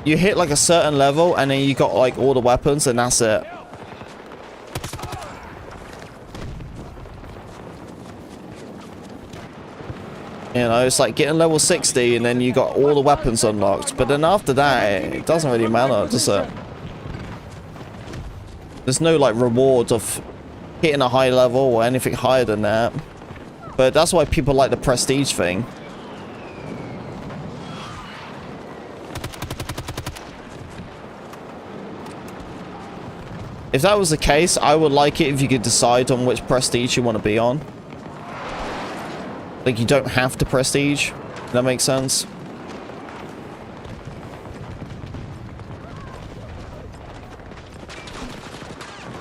Speaker 1: you hit like a certain level and then you got like all the weapons and that's it. You know, it's like getting level 60 and then you got all the weapons unlocked. But then after that, it doesn't really matter, does it? There's no like reward of hitting a high level or anything higher than that. But that's why people like the prestige thing. If that was the case, I would like it if you could decide on which prestige you want to be on. Like, you don't have to prestige. Does that make sense?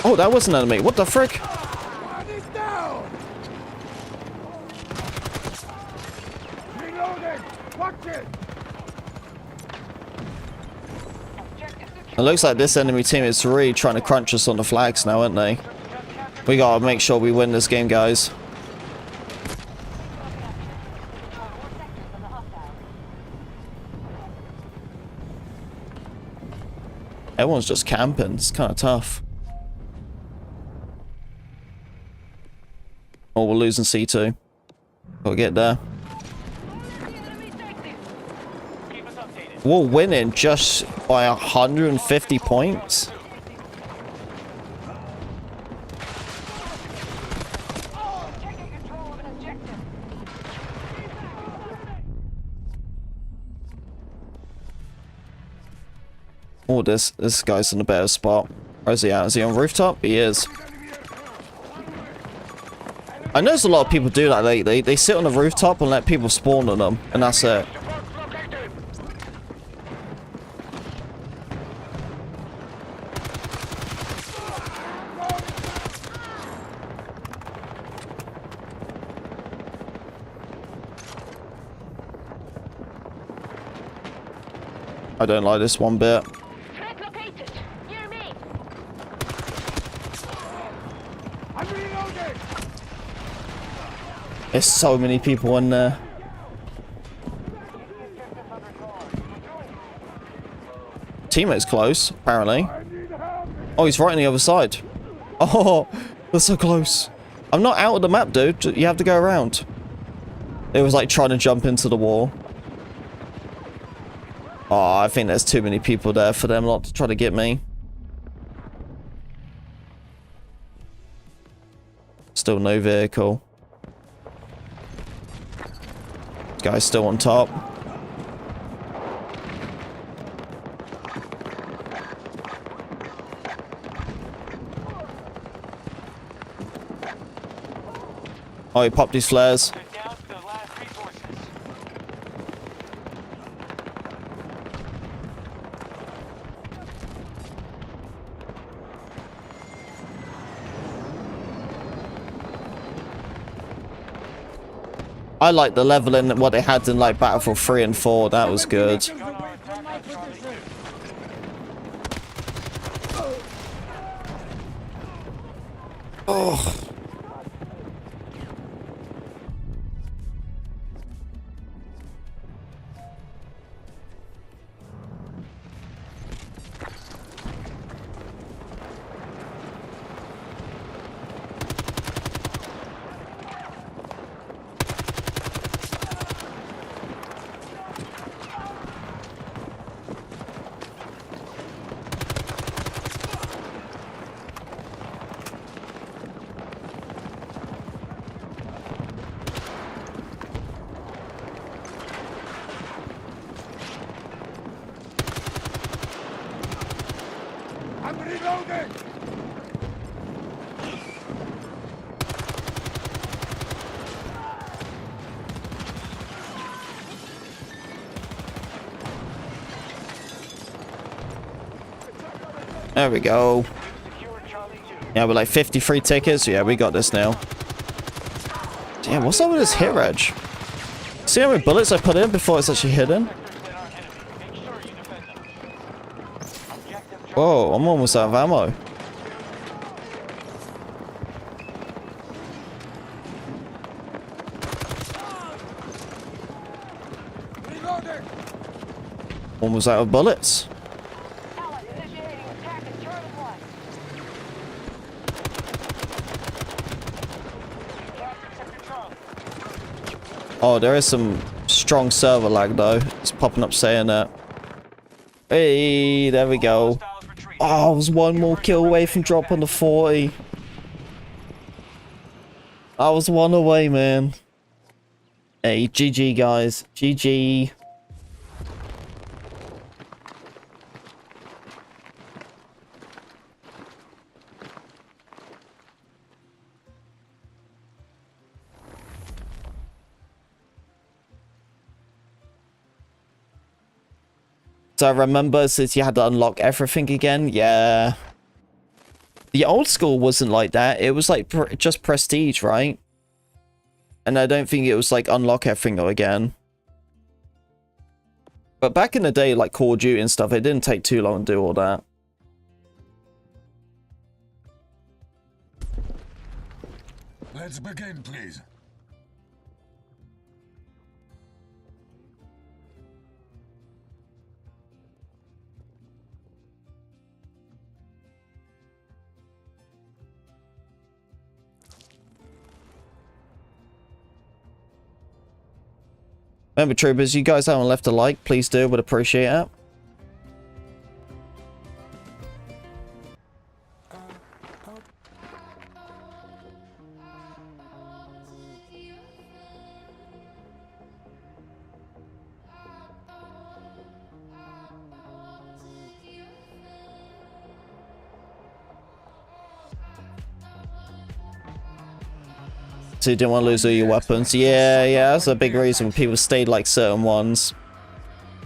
Speaker 1: Oh, that was an enemy. What the frick?
Speaker 3: One is down! Reloading! Watch it!
Speaker 1: It looks like this enemy team is really trying to crunch us on the flags now, aren't they? We gotta make sure we win this game, guys. Everyone's just camping. It's kind of tough. Oh, we're losing C2. Gotta get there. We're winning just by 150 points.
Speaker 4: Taking control of an objective.
Speaker 1: Oh, this guy's in a better spot. Where is he at? Is he on rooftop? He is. I notice a lot of people do that lately. They sit on the rooftop and let people spawn on them, and that's it. I don't like this one bit.
Speaker 4: Threat located. Near me.
Speaker 3: I'm reloading!
Speaker 1: There's so many people in there. Teammate's close, apparently. Oh, he's right on the other side. Oh, they're so close. I'm not out of the map, dude. You have to go around. It was like trying to jump into the wall. Oh, I think there's too many people there for them not to try to get me. Still no vehicle. This guy's still on top. Oh, he popped his flares.
Speaker 2: Down to the last resources.
Speaker 1: I like the leveling what they had in like Battlefield 3 and 4. That was good.
Speaker 3: From my position.
Speaker 1: Oh.
Speaker 3: I'm reloading!
Speaker 1: There we go.
Speaker 2: Secure Charlie 2.
Speaker 1: Yeah, we're like 53 tickets. Yeah, we got this now. Damn, what's up with this hit reg? See how many bullets I put in before it's actually hidden? Whoa, I'm almost out of ammo.
Speaker 3: Reloading.
Speaker 1: Almost out of bullets.
Speaker 4: Allies initiating attack at Charlie 1.
Speaker 1: Oh, there is some strong server lag though. It's popping up saying that. Hey, there we go. Oh, I was one more kill away from dropping the 40. I was one away, man. Hey, GG guys. GG. So I remember since you had to unlock everything again, yeah. The old school wasn't like that. It was like just prestige, right? And I don't think it was like unlock everything again. But back in the day, like Call of Duty and stuff, it didn't take too long to do all that.
Speaker 3: Let's begin, please.
Speaker 1: Remember, troopers, you guys haven't left a like, please do, would appreciate it. So you didn't want to lose all your weapons. Yeah, that's a big reason people stayed like certain ones.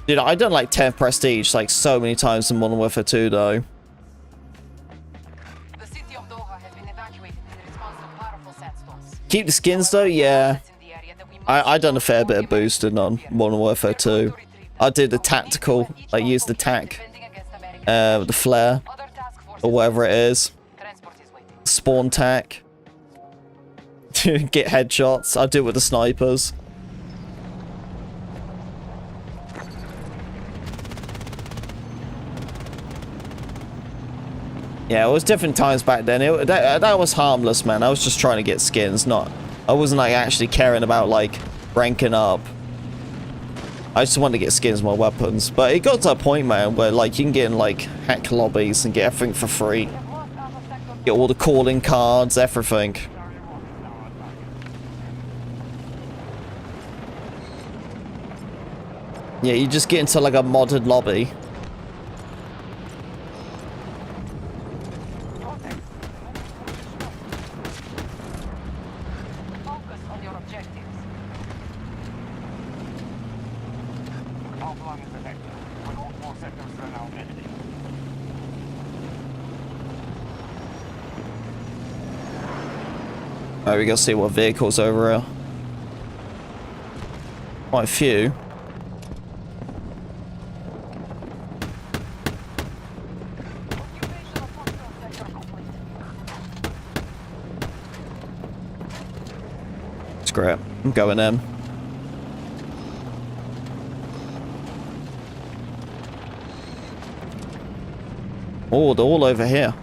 Speaker 1: Dude, I done like 10 prestige like so many times in Modern Warfare 2 though.
Speaker 5: The city of Doha has been evacuated in response to powerful sandstorms.
Speaker 1: Keep the skins though, yeah. I done a fair bit of boosting on Modern Warfare 2. I did the tactical, I used the tac, the flare, or whatever it is. Spawn tac. Get headshots. I do it with the snipers. Yeah, it was different times back then. That was harmless, man. I was just trying to get skins, I wasn't like actually caring about like ranking up. I just wanted to get skins, more weapons. But it got to a point, man, where like you can get in like hack lobbies and get everything for free. Get all the calling cards, everything. Yeah, you just get into like a modded lobby.
Speaker 5: Focus on your objectives.
Speaker 2: Our plan is effective. With all 4 sectors are now empty.
Speaker 1: Alright, we gotta see what vehicles over here. Quite a few. Screw it. I'm going in. Oh, they're all over here.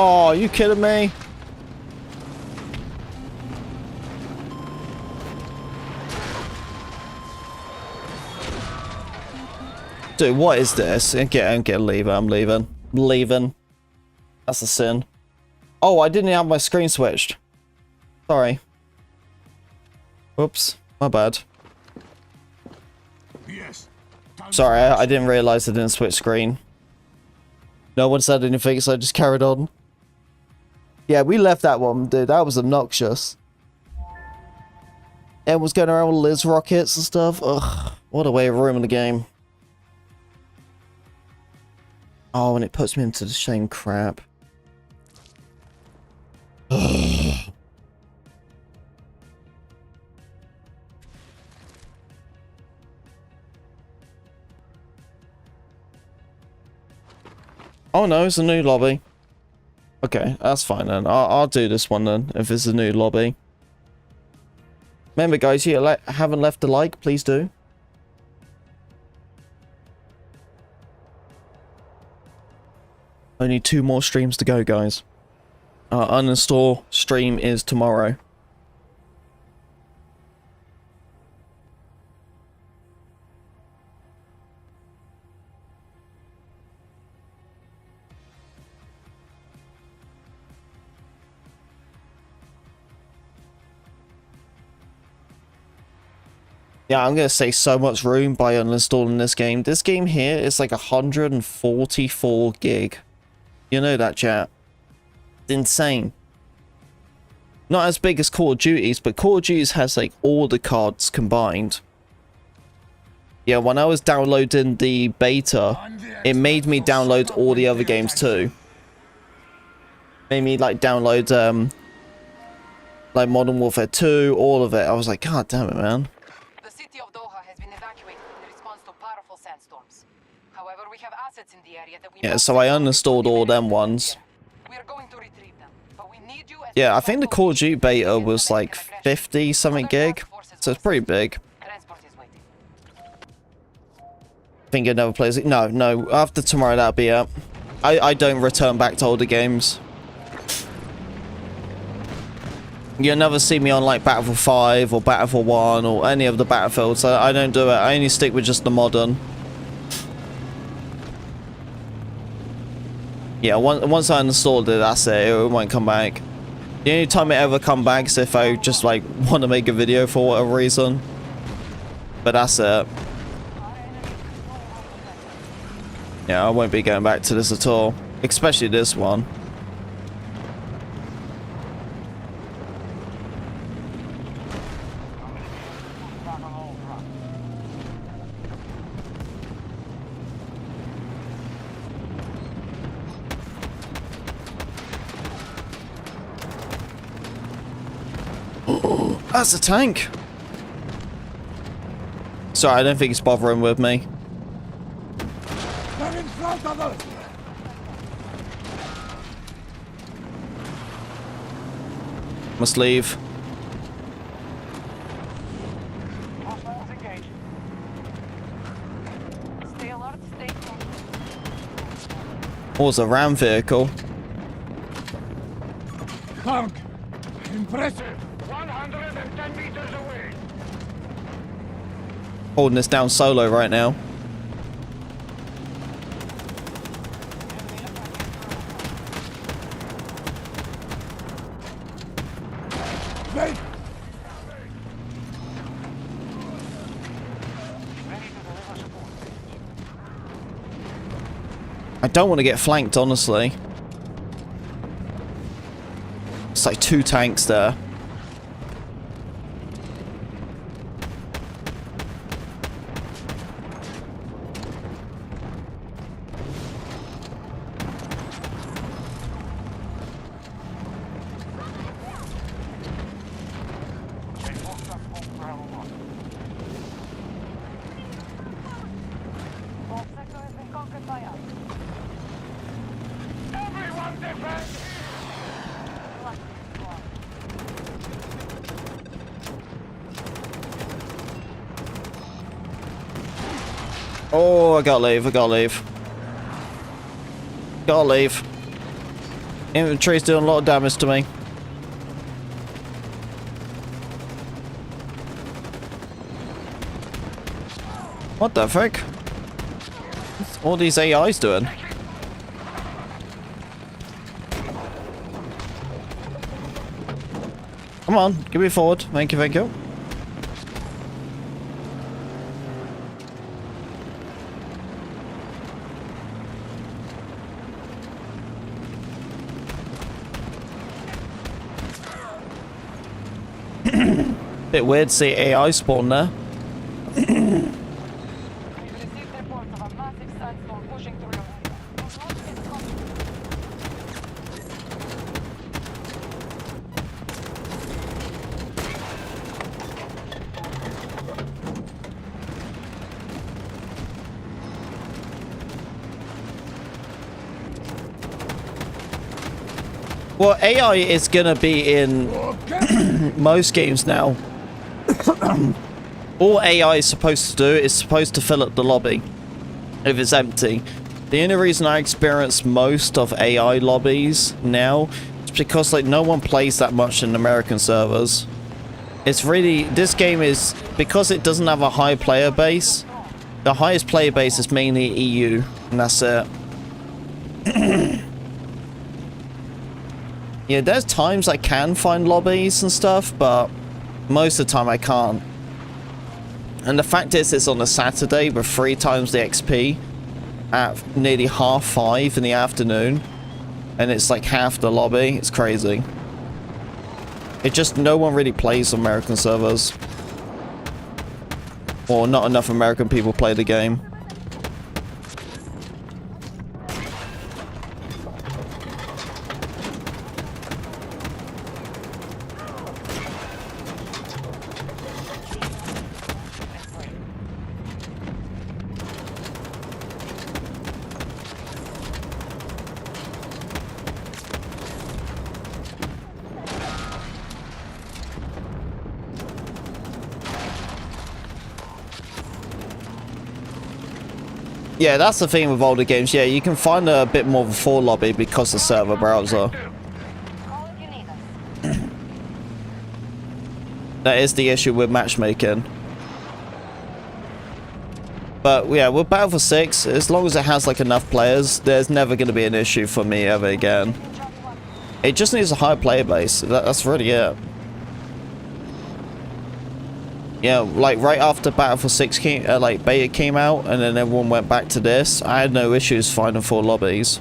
Speaker 1: Oh, are you kidding me? Dude, what is this? I'm leaving. I'm leaving. Leaving. That's a sin. Oh, I didn't have my screen switched. Sorry. Whoops. My bad.
Speaker 3: Yes.
Speaker 1: Sorry, I didn't realize I didn't switch screen. No one said anything, so I just carried on. Yeah, we left that one, dude. That was obnoxious. Everyone was going around with Liz rockets and stuff. Ugh. What a way of ruining the game. Oh, and it puts me into the same crap. Ugh. Oh no, it's a new lobby. Okay, that's fine then. I'll do this one then, if it's a new lobby. Remember guys, you haven't left a like, please do. Only 2 more streams to go, guys. Uninstall stream is tomorrow. Yeah, I'm gonna save so much room by uninstalling this game. This game here is like 144 gig. You know that, chat. It's insane. Not as big as Call of Duty's, but Call of Duty's has like all the cards combined. Yeah, when I was downloading the beta, it made me download all the other games too. Made me like download like Modern Warfare 2, all of it. I was like, God damn it, man.
Speaker 5: The city of Doha has been evacuated in response to powerful sandstorms. However, we have assets in the area that we
Speaker 1: Yeah, so I uninstalled all them ones.
Speaker 5: We are going to retrieve them, but we need you as
Speaker 1: Yeah, I think the Call of Duty beta was like 50 something gig, so it's pretty big.
Speaker 5: Transport is waiting.
Speaker 1: I think it never plays it. No, after tomorrow that'll be up. I don't return back to older games. You'll never see me on like Battlefield 5 or Battlefield 1 or any of the Battlefields. I don't do it. I only stick with just the modern. Yeah, once I installed it, that's it. It won't come back. The only time it ever come back is if I just like want to make a video for whatever reason. But that's it. Yeah, I won't be going back to this at all. Especially this one. That's a tank. Sorry, I don't think it's bothering with me.
Speaker 3: They're in front of us.
Speaker 1: Must leave.
Speaker 2: Hostiles engaged.
Speaker 4: Stay alert, stay close.
Speaker 1: Oh, it's a ram vehicle.
Speaker 3: Tank. Impressive.
Speaker 2: 110 meters away.
Speaker 1: Holding this down solo right now.
Speaker 3: Wait.
Speaker 2: Ready to deliver support.
Speaker 1: I don't want to get flanked, honestly. It's like 2 tanks there.
Speaker 2: They forced up on Bravo 1.
Speaker 4: All sector has been conquered by us.
Speaker 2: Everyone defend!
Speaker 1: Oh, I gotta leave. Gotta leave. Infantry's doing a lot of damage to me. What the frick? All these AIs doing? Come on, give me forward. Thank you, thank you. Bit weird to see AI spawn there.
Speaker 5: We've received reports of a massive sandstorm pushing through your area.
Speaker 1: Well, AI is gonna be in most games now. All AI is supposed to do is supposed to fill up the lobby if it's empty. The only reason I experience most of AI lobbies now is because like no one plays that much in American servers. It's really, this game is, because it doesn't have a high player base, the highest player base is mainly EU, and that's it. Yeah, there's times I can find lobbies and stuff, but most of the time I can't. And the fact is, it's on a Saturday with 3 times the XP at nearly 5:30 in the afternoon, and it's like half the lobby. It's crazy. It just, no one really plays American servers. Or not enough American people play the game. Yeah, that's the thing with older games. Yeah, you can find a bit more of a full lobby because of server browser.
Speaker 4: Call if you need us.
Speaker 1: That is the issue with matchmaking. But yeah, with Battlefield 6, as long as it has like enough players, there's never going to be an issue for me ever again. It just needs a high player base. That's really it. Yeah, like right after Battlefield 6 like beta came out, and then everyone went back to this, I had no issues finding full lobbies.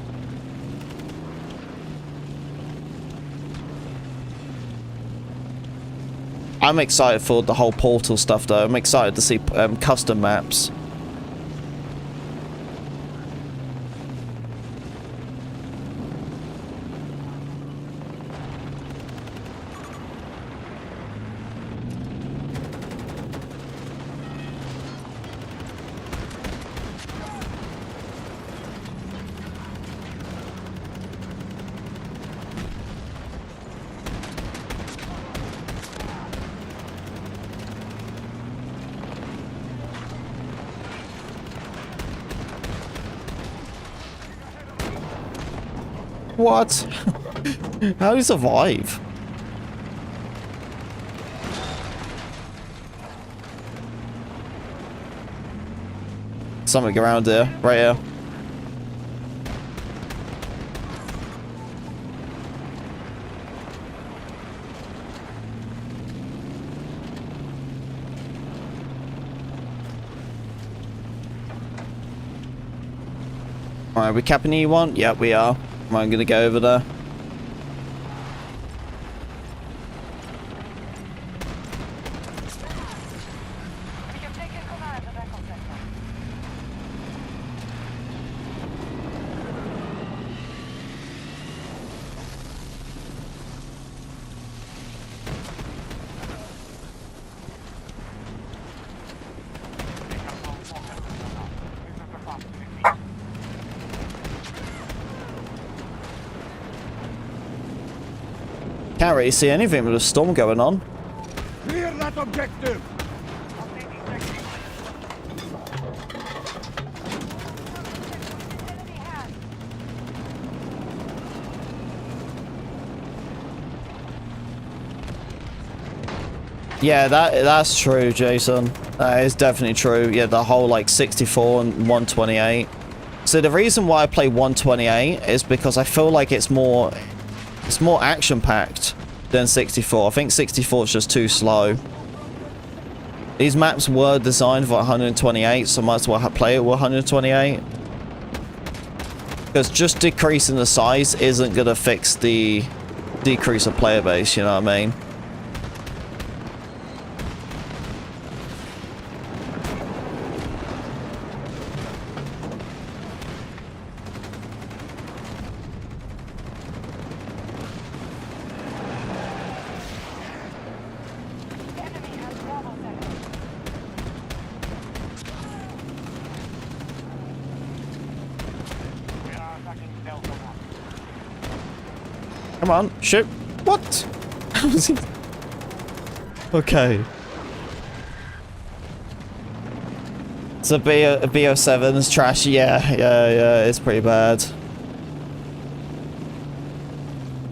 Speaker 1: I'm excited for the whole Portal stuff though. I'm excited to see custom maps. What? How do you survive? Something around here, right here. Alright, we capping E1? Yep, we are. I'm gonna go over there.
Speaker 4: We have taken command of Echo Sector.
Speaker 1: Can't really see anything with a storm going on.
Speaker 3: Clear that objective!
Speaker 4: Enemy hand.
Speaker 1: Yeah, that's true, Jason. That is definitely true. Yeah, the whole like 64 and 128. So the reason why I play 128 is because I feel like it's more action-packed than 64. I think 64 is just too slow. These maps were designed for 128, so I might as well play it with 128. Because just decreasing the size isn't going to fix the decrease of player base, you know what I mean?
Speaker 4: Enemy has Bravo sector.
Speaker 2: We are attacking Delta 1.
Speaker 1: Come on, shoot. What? How was he? Okay. So BO7 is trash. Yeah, it's pretty bad.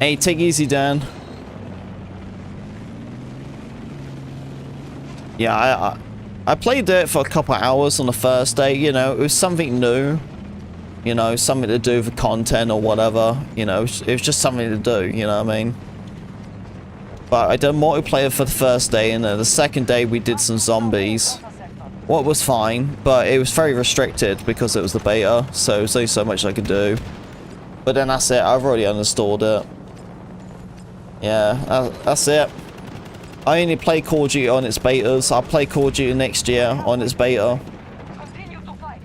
Speaker 1: Hey, take it easy, Dan. Yeah, I played it for a couple of hours on the first day. You know, it was something new. You know, something to do with content or whatever. You know, it was just something to do. You know what I mean? But I did multiplayer for the first day, and then the second day we did some zombies. What was fine, but it was very restricted because it was the beta, so there's only so much I could do. But then that's it. I've already uninstalled it. Yeah, that's it. I only play Call of Duty on its betas. I'll play Call of Duty next year on its beta.
Speaker 4: Continue to fight.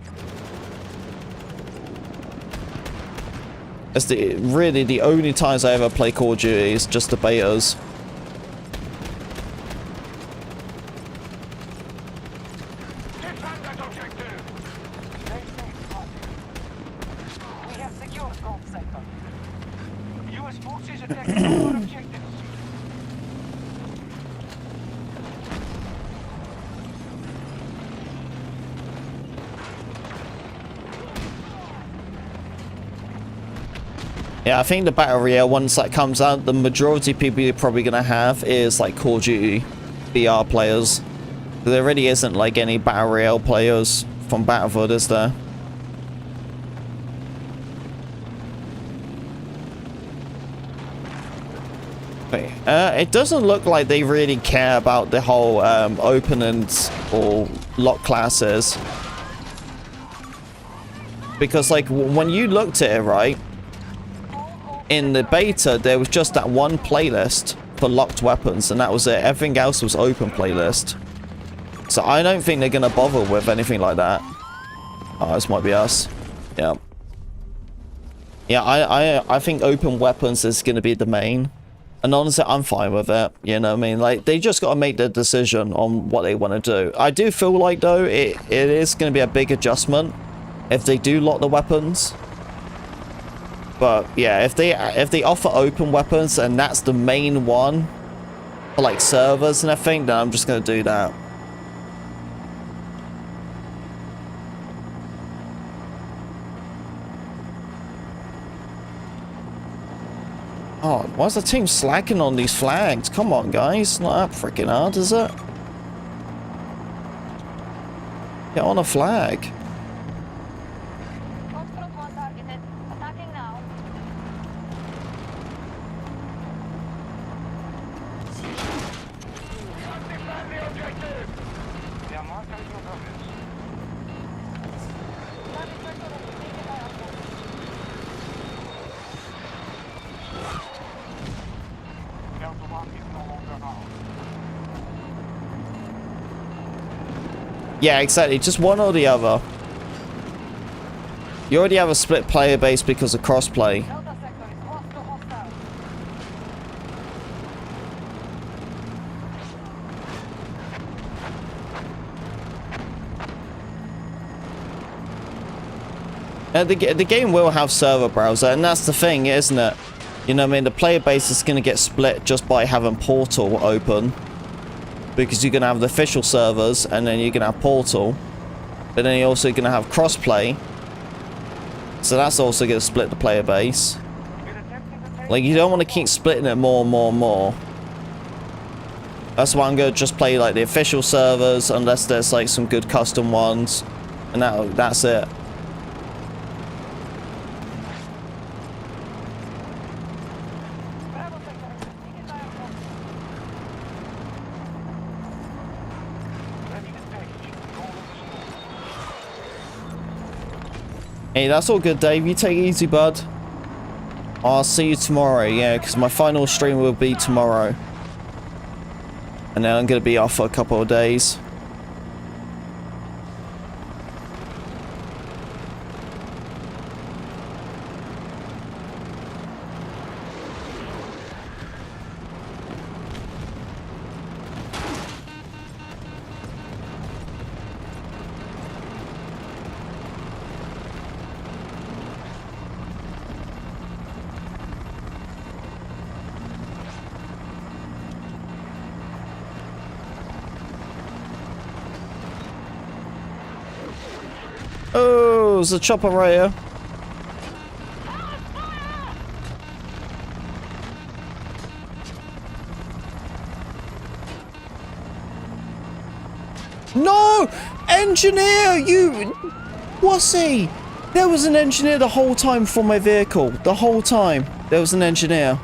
Speaker 1: It's really the only times I ever play Call of Duty is just the betas.
Speaker 2: Defend that objective!
Speaker 4: Stay safe, Scotty. We have secured Gulf sector.
Speaker 2: U.S. forces attacking all our objectives.
Speaker 1: Yeah, I think the Battle Royale, once that comes out, the majority of people you're probably going to have is like Call of Duty VR players. There really isn't like any Battle Royale players from Battlefield, is there? Wait, it doesn't look like they really care about the whole open and or lock classes. Because like when you looked at it, right? In the beta, there was just that one playlist for locked weapons, and that was it. Everything else was open playlist. So I don't think they're going to bother with anything like that. Oh, this might be us. Yeah. Yeah, I think open weapons is going to be the main. And honestly, I'm fine with it. You know what I mean? Like, they just got to make their decision on what they want to do. I do feel like, though, it is going to be a big adjustment if they do lock the weapons. But yeah, if they offer open weapons and that's the main one for like servers and everything, then I'm just gonna do that. Oh, why is the team slacking on these flags? Come on, guys, not that freaking hard, is it? Get on a flag.
Speaker 4: Foxtrot 1 targeted. Attacking now.
Speaker 2: Defend the objective! They are marked as your progress.
Speaker 4: Target sector has been taken by our forces.
Speaker 2: Delta 1 is no longer ours.
Speaker 1: Yeah, exactly. Just one or the other. You already have a split player base because of crossplay.
Speaker 4: Delta sector is close to hostile.
Speaker 1: The game will have server browser, and that's the thing, isn't it? You know what I mean? The player base is going to get split just by having Portal open. Because you're going to have the official servers, and then you're going to have Portal. But then you're also going to have crossplay. So that's also going to split the player base. Like, you don't want to keep splitting it more and more and more. That's why I'm going to just play, like, the official servers, unless there's, like, some good custom ones. And that's it. Hey, that's all good, Dave. You take it easy, bud. I'll see you tomorrow, yeah, because my final stream will be tomorrow. And then I'm going to be off for a couple of days. Oh, there's a chopper right here. No! Engineer! You... wussy! There was an engineer the whole time for my vehicle. The whole time. There was an engineer.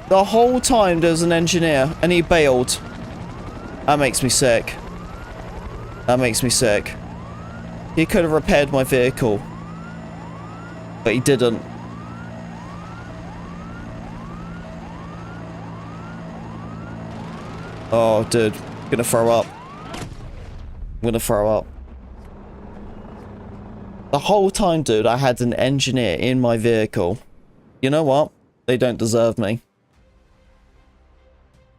Speaker 1: The whole time there was an engineer. And he bailed. That makes me sick. That makes me sick. He could have repaired my vehicle. But he didn't. Oh, dude. I'm gonna throw up. I'm gonna throw up. The whole time, dude, I had an engineer in my vehicle. You know what? They don't deserve me.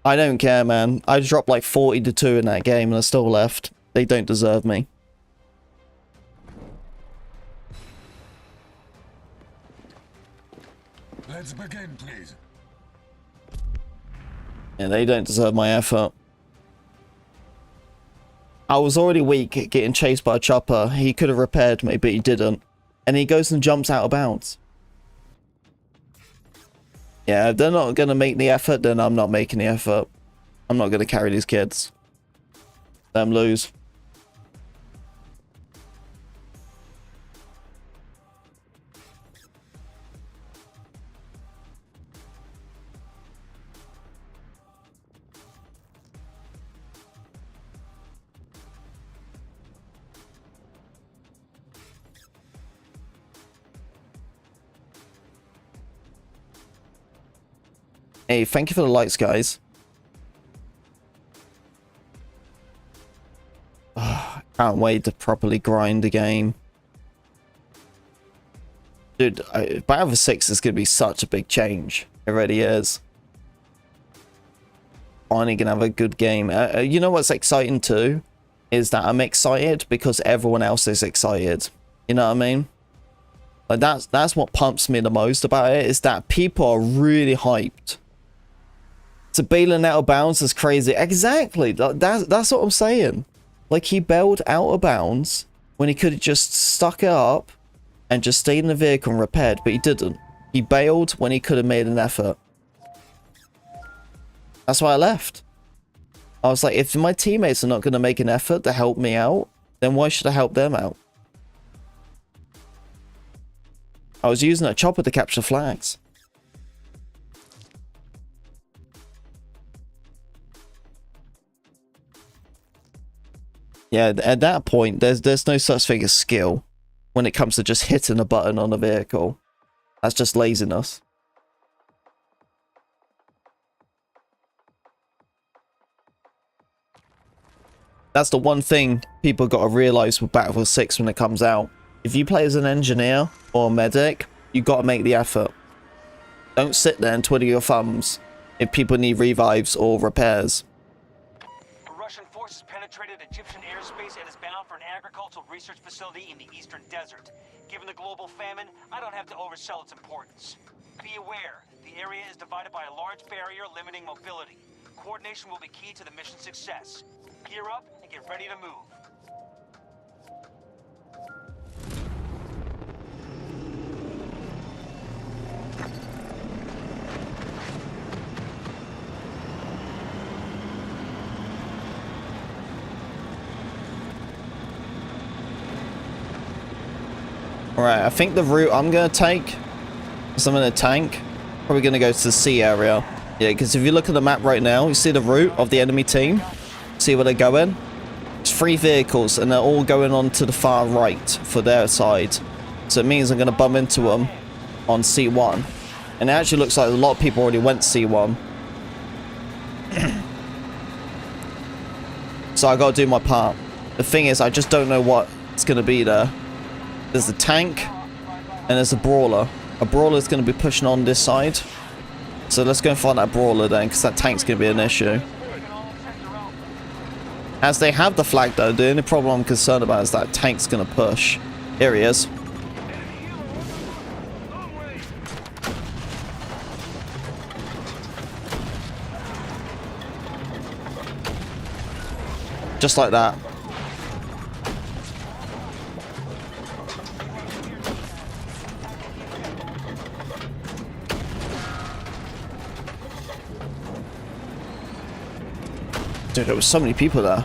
Speaker 1: I don't care, man. I dropped like 40-2 in that game and I still left. They don't deserve me.
Speaker 3: Let's begin, please.
Speaker 1: Yeah, they don't deserve my effort. I was already weak at getting chased by a chopper. He could have repaired me, but he didn't. And he goes and jumps out of bounds. Yeah, if they're not going to make the effort, then I'm not making the effort. I'm not going to carry these kids. Let them lose. Hey, thank you for the likes, guys. Oh, can't wait to properly grind the game. Dude, Battle for 6 is going to be such a big change. It really is. Finally going to have a good game. You know what's exciting too? Is that I'm excited because everyone else is excited. You know what I mean? Like that's what pumps me the most about it, is that people are really hyped. So bailing out of bounds is crazy. Exactly. That's what I'm saying. Like, he bailed out of bounds when he could have just stuck it up and just stayed in the vehicle and repaired, but he didn't. He bailed when he could have made an effort. That's why I left. I was like, if my teammates are not going to make an effort to help me out, then why should I help them out? I was using a chopper to capture flags. Yeah, at that point, there's no such thing as skill when it comes to just hitting a button on a vehicle. That's just laziness. That's the one thing people got to realize with Battlefield 6 when it comes out. If you play as an engineer or a medic, you got to make the effort. Don't sit there and twiddle your thumbs if people need revives or repairs.
Speaker 2: Russian forces penetrated Egyptian airspace and is bound for an agricultural research facility in the eastern desert. Given the global famine, I don't have to oversell its importance. Be aware, the area is divided by a large barrier limiting mobility. Coordination will be key to the mission's success. Gear up and get ready to move.
Speaker 1: Alright, I think the route I'm going to take is I'm in a tank. Probably going to go to the sea area. Yeah, because if you look at the map right now, you see the route of the enemy team. See where they're going? It's 3 vehicles, and they're all going on to the far right for their side. So it means I'm going to bump into them on C1. And it actually looks like a lot of people already went C1. So I got to do my part. The thing is, I just don't know what's going to be there. There's a tank and there's a brawler. A brawler is going to be pushing on this side. So let's go and find that brawler then, because that tank's going to be an issue. As they have the flag though, the only problem I'm concerned about is that tank's going to push. Here he is. Just like that. Dude, there was so many people there.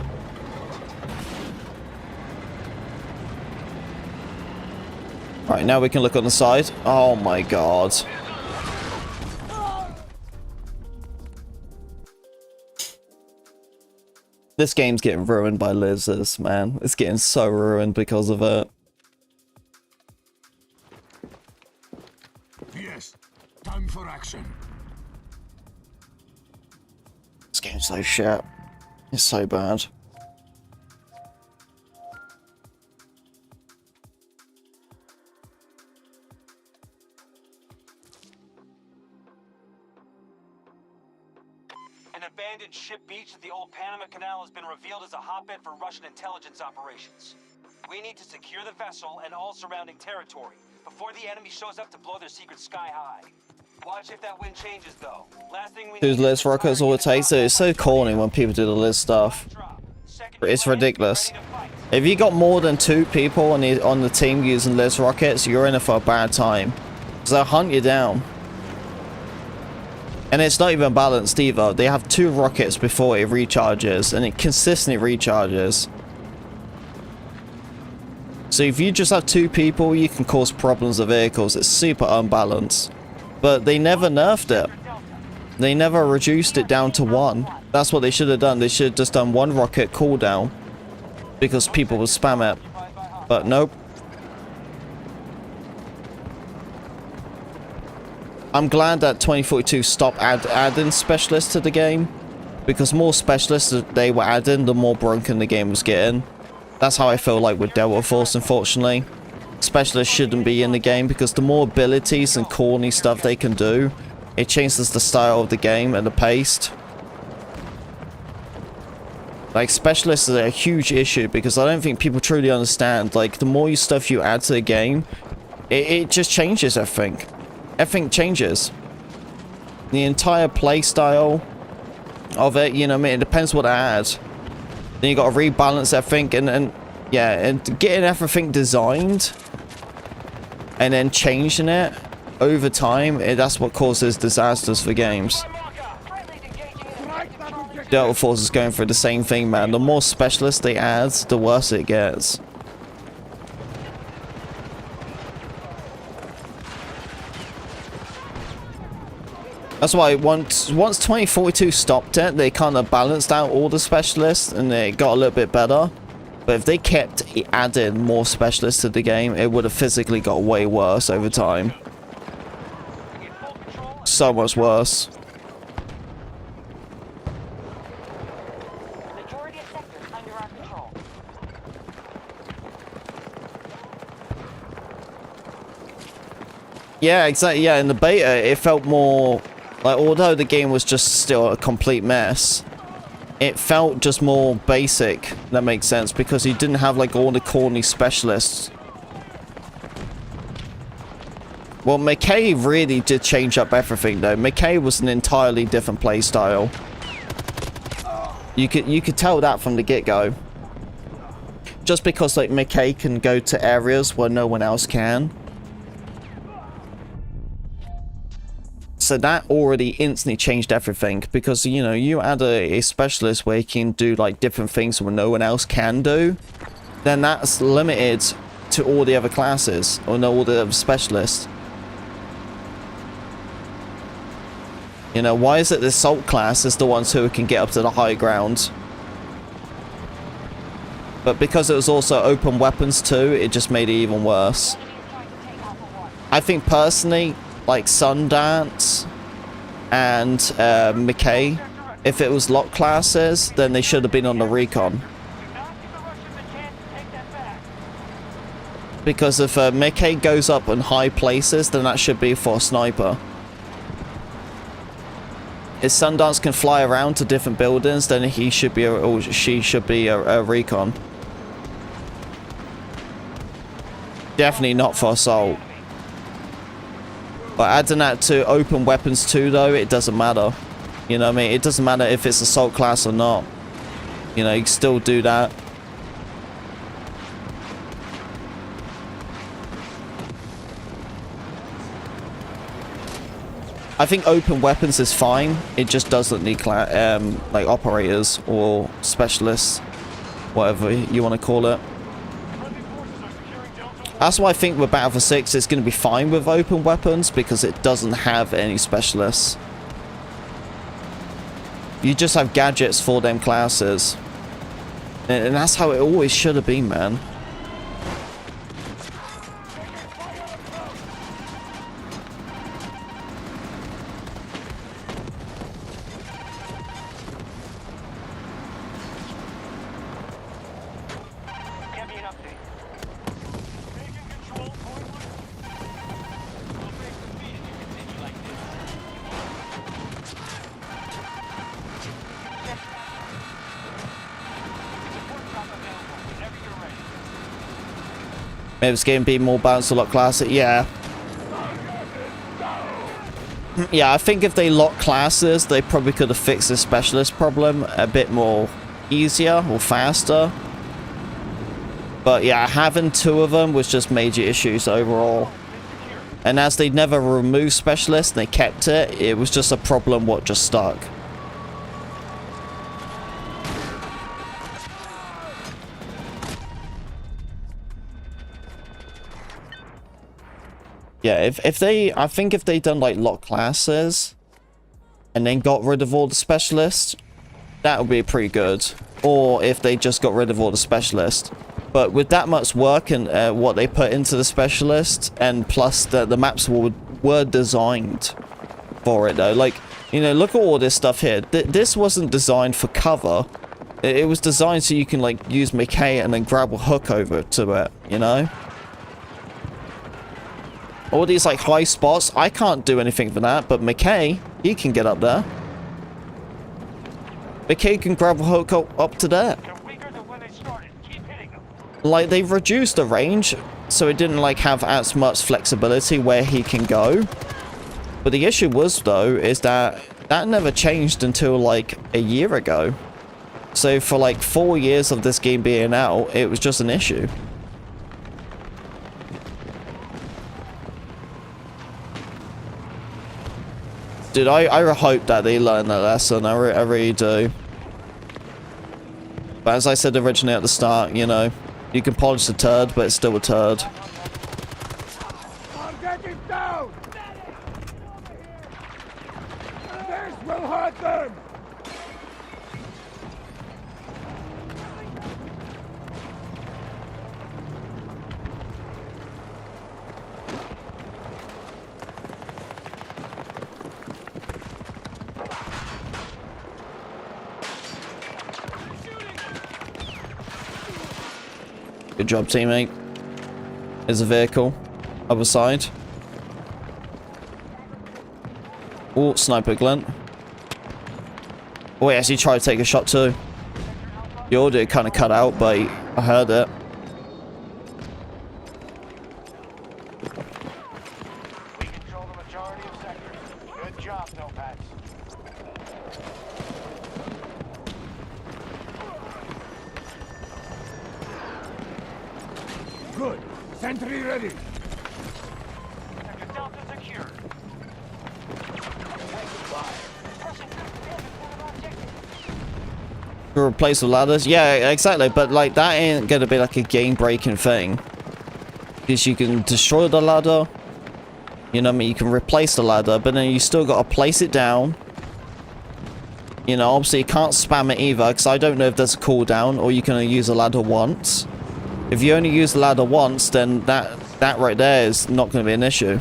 Speaker 1: Right, now we can look on the side. Oh my god. This game's getting ruined by lizards, man. It's getting so ruined because of it.
Speaker 3: Yes, time for action.
Speaker 1: This game's so shit. It's so bad.
Speaker 2: An abandoned ship beach at the old Panama Canal has been revealed as a hotbed for Russian intelligence operations. We need to secure the vessel and all surrounding territory before the enemy shows up to blow their secret sky high. Watch if that wind changes, though. Last thing we
Speaker 1: Dude,
Speaker 2: need
Speaker 1: Liz rockets all it takes. It's so corny when people do the Liz stuff. It's ridiculous. If you got more than 2 people on the team using Liz rockets, you're in it for a bad time. Because they'll hunt you down. And it's not even balanced either. They have 2 rockets before it recharges, and it consistently recharges. So if you just have 2 people, you can cause problems with vehicles. It's super unbalanced. But they never nerfed it. They never reduced it down to 1. That's what they should have done. They should have just done 1 rocket cooldown. Because people would spam it. But nope. I'm glad that 2042 stopped adding specialists to the game. Because more specialists that they were adding, the more broken the game was getting. That's how I feel like with Delta Force, unfortunately. Specialists shouldn't be in the game because the more abilities and corny stuff they can do, it changes the style of the game and the pace. Like, specialists are a huge issue because I don't think people truly understand. Like, the more stuff you add to the game, it just changes everything. Everything changes. The entire play style of it, you know what I mean? It depends what I add. Then you got to rebalance everything and yeah, and getting everything designed and then changing it over time, that's what causes disasters for games. Delta Force is going through the same thing, man. The more specialists they add, the worse it gets. That's why once 2042 stopped it, they kind of balanced out all the specialists and it got a little bit better. But if they kept adding more specialists to the game, it would have physically got way worse over time. So much worse.
Speaker 4: Majority of sectors under our control.
Speaker 1: Yeah, exactly. Yeah, in the beta, it felt more like, although the game was just still a complete mess, it felt just more basic. That makes sense because you didn't have like all the corny specialists. Well, McKay really did change up everything though. McKay was an entirely different play style. You could tell that from the get-go. Just because like McKay can go to areas where no one else can. So that already instantly changed everything because, you know, you add a specialist where you can do like different things where no one else can do, then that's limited to all the other classes or no, all the other specialists. You know, why is it the assault class is the ones who can get up to the high ground? But because it was also open weapons too, it just made it even worse. I think personally, like Sundance and McKay, if it was lock classes, then they should have been on the recon.
Speaker 2: Do not give the Russians a chance to take that back.
Speaker 1: Because if McKay goes up in high places, then that should be for a sniper. If Sundance can fly around to different buildings, then he should be or she should be a recon. Definitely not for assault. But adding that to open weapons too, though, it doesn't matter. You know what I mean? It doesn't matter if it's assault class or not. You know, you can still do that. I think open weapons is fine. It just doesn't need like operators or specialists, whatever you want to call it. That's why I think with Battlefield 6 it's going to be fine with open weapons, because it doesn't have any specialists. You just have gadgets for them classes. And that's how it always should have been, man.
Speaker 2: Give me an update. Taking control, point one. We'll face defeat if you continue like this. Support drop available whenever you're ready.
Speaker 1: Maybe this game be more balanced, a lot classic. Yeah. Yeah, I think if they lock classes, they probably could have fixed the specialist problem a bit more easier or faster. But yeah, having two of them was just major issues overall. And as they never removed specialists, they kept it. It was just a problem what just stuck. Yeah, if they, I think if they done like lock classes and then got rid of all the specialists, that would be pretty good. Or if they just got rid of all the specialists. But with that much work and what they put into the specialist, and plus the maps were designed for it though. Like, you know, look at all this stuff here. This wasn't designed for cover. It was designed so you can like use McKay and then grab a hook over to it, you know? All these like high spots, I can't do anything for that, but McKay, he can get up there. McKay can grab a hook up to there.
Speaker 2: They're weaker than when they started. Keep hitting them.
Speaker 1: Like, they've reduced the range, so it didn't like have as much flexibility where he can go. But the issue was, though, is that never changed until like a year ago. So for like 4 years of this game being out, it was just an issue. Dude, I hope that they learn that lesson. I really do. But as I said originally at the start, you know, you can polish the turd, but it's still a turd.
Speaker 3: I'm getting down! This will hurt them!
Speaker 1: Good job, teammate. There's a vehicle. Other side. Oh, sniper glint. Oh, he actually tried to take a shot too. The audio kind of cut out, but I heard it.
Speaker 2: We control the majority of sectors. Good job, Nopax.
Speaker 3: Good. Sentry ready.
Speaker 2: Sector Delta secured.
Speaker 1: To replace the ladders? Yeah, exactly. But like that ain't gonna be like a game-breaking thing. Because you can destroy the ladder. You know what I mean? You can replace the ladder, but then you still gotta place it down. You know, obviously you can't spam it either, because I don't know if there's a cooldown, or you can only use a ladder once. If you only use the ladder once, then that that right there is not going to be an issue.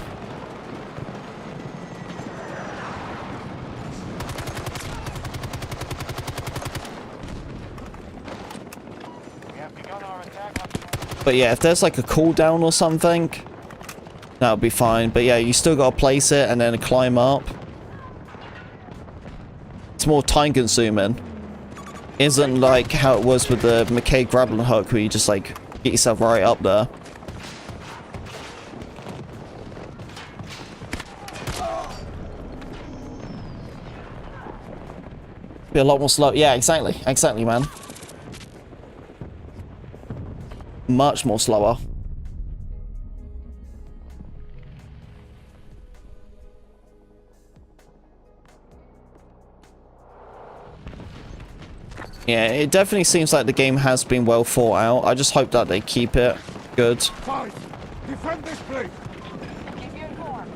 Speaker 1: But yeah, if there's like a cooldown or something, that'll be fine. But yeah, you still got to place it and then climb up. It's more time consuming. Isn't like how it was with the McKay grappling hook where you just like get yourself right up there. Be a lot more slow. Yeah, exactly. Exactly, man. Much more slower. Yeah, it definitely seems like the game has been well thought out. I just hope that they keep it good.
Speaker 3: Fight! Defend this place!
Speaker 4: Keep you informed.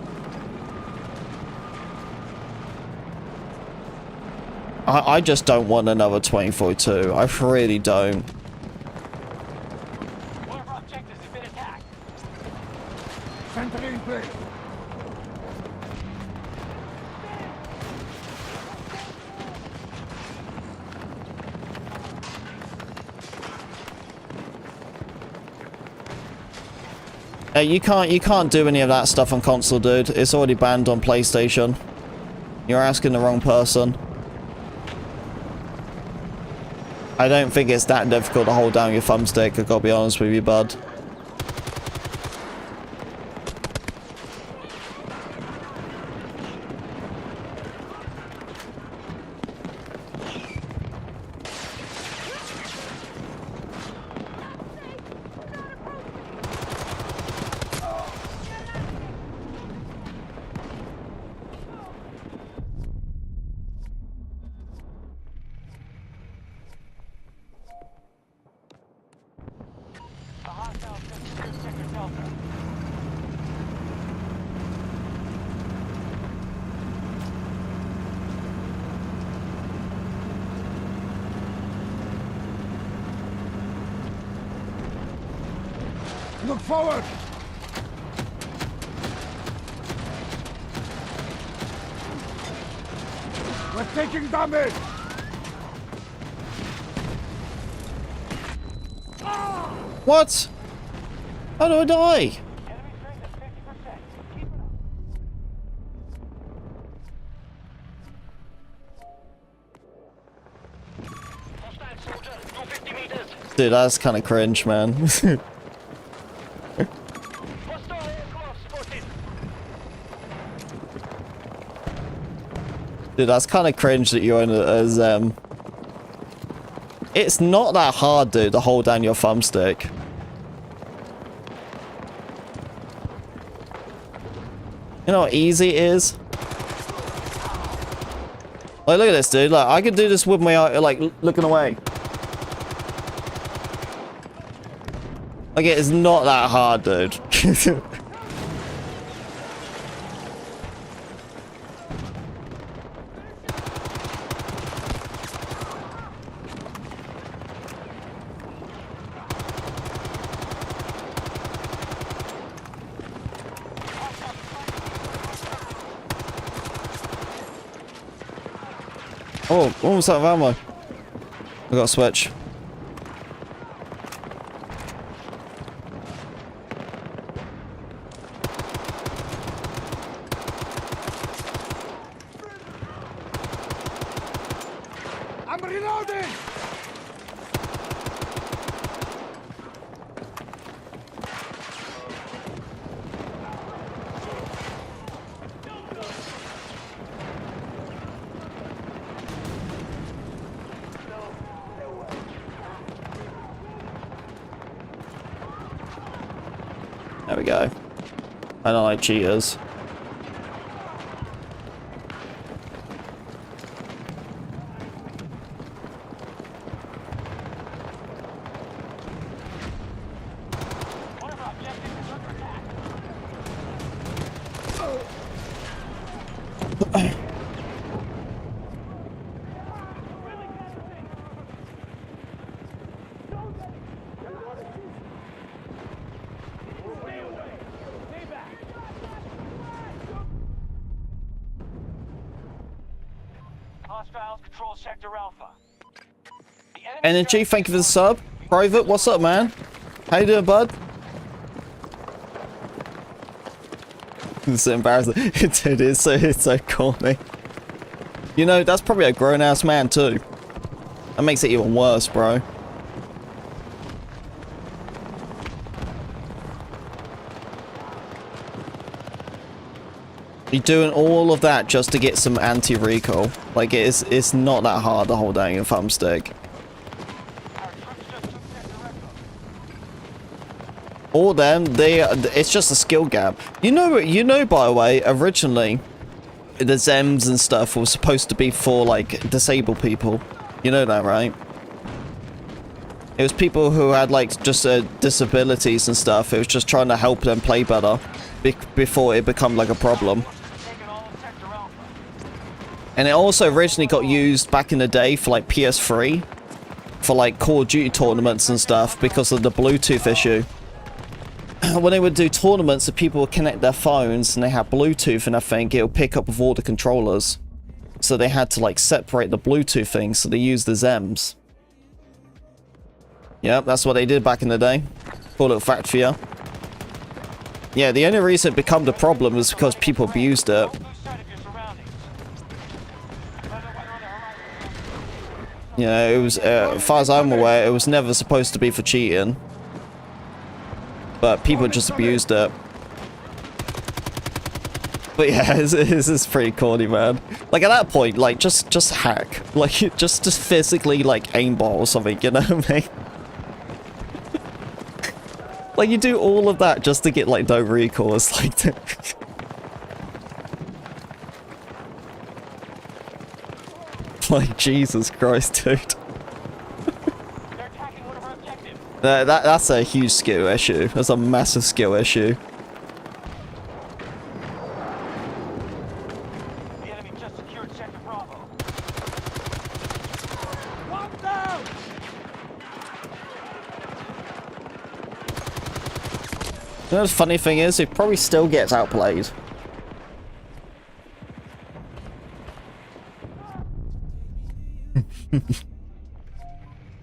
Speaker 1: I just don't want another 2042. I really don't.
Speaker 2: One of our objectives has been attacked.
Speaker 3: Sentry in place!
Speaker 1: You can't do any of that stuff on console, dude. It's already banned on PlayStation. You're asking the wrong person. I don't think it's that difficult to hold down your thumbstick, I gotta be honest with you, bud.
Speaker 2: The hostile sector Delta.
Speaker 3: Look forward! We're taking damage!
Speaker 1: What? How do I die?
Speaker 2: Enemy strength at 50%. Keep it up. Hostile soldier, 250 meters.
Speaker 1: Dude, that's kind of cringe, man.
Speaker 2: Hostile aircraft spotted.
Speaker 1: Dude, that's kind of cringe that you're in as It's not that hard, dude, to hold down your thumbstick. You know how easy it is? Like, look at this, dude. Like, I could do this with my eye, like, looking away. Like, it is not that hard, dude. Oh, almost out of ammo. I got a switch.
Speaker 3: I'm reloading!
Speaker 1: There we go. I don't like cheaters.
Speaker 2: One of our objectives is under attack. Stay away. Hostiles control Sector Alpha. The enemy
Speaker 1: Energy, thank you for the sub. Private, what's up, man? How you doing, bud? It's so embarrassing. It is so, it's so corny. You know, that's probably a grown-ass man, too. That makes it even worse, bro. You're doing all of that just to get some anti-recoil. Like, it's not that hard to hold down your thumbstick. All them, it's just a skill gap. You know, by the way, originally, the Zems and stuff was supposed to be for, like, disabled people. You know that, right? It was people who had, like, just disabilities and stuff. It was just trying to help them play better before it become, like, a problem. And it also originally got used back in the day for, like, PS3. For, like, Call of Duty tournaments and stuff because of the Bluetooth issue. When they would do tournaments, if people would connect their phones and they had Bluetooth and everything, it would pick up with all the controllers. So they had to, like, separate the Bluetooth things, so they used the Zems. Yep, that's what they did back in the day. Cool little fact for you. Yeah, the only reason it became a problem was because people abused it. You know, it was, as far as I'm aware, it was never supposed to be for cheating. But people just abused it. But yeah, this is pretty corny, man. Like, at that point, like, just hack. Like, just physically, like, aimbot or something, you know what I mean? Like, you do all of that just to get, like, no recoil. It's like... Like, Jesus Christ, dude. That's a huge skill issue. That's a massive skill issue.
Speaker 2: The enemy just secured Sector Bravo.
Speaker 3: One down!
Speaker 1: You know, the funny thing is, it probably still gets outplayed.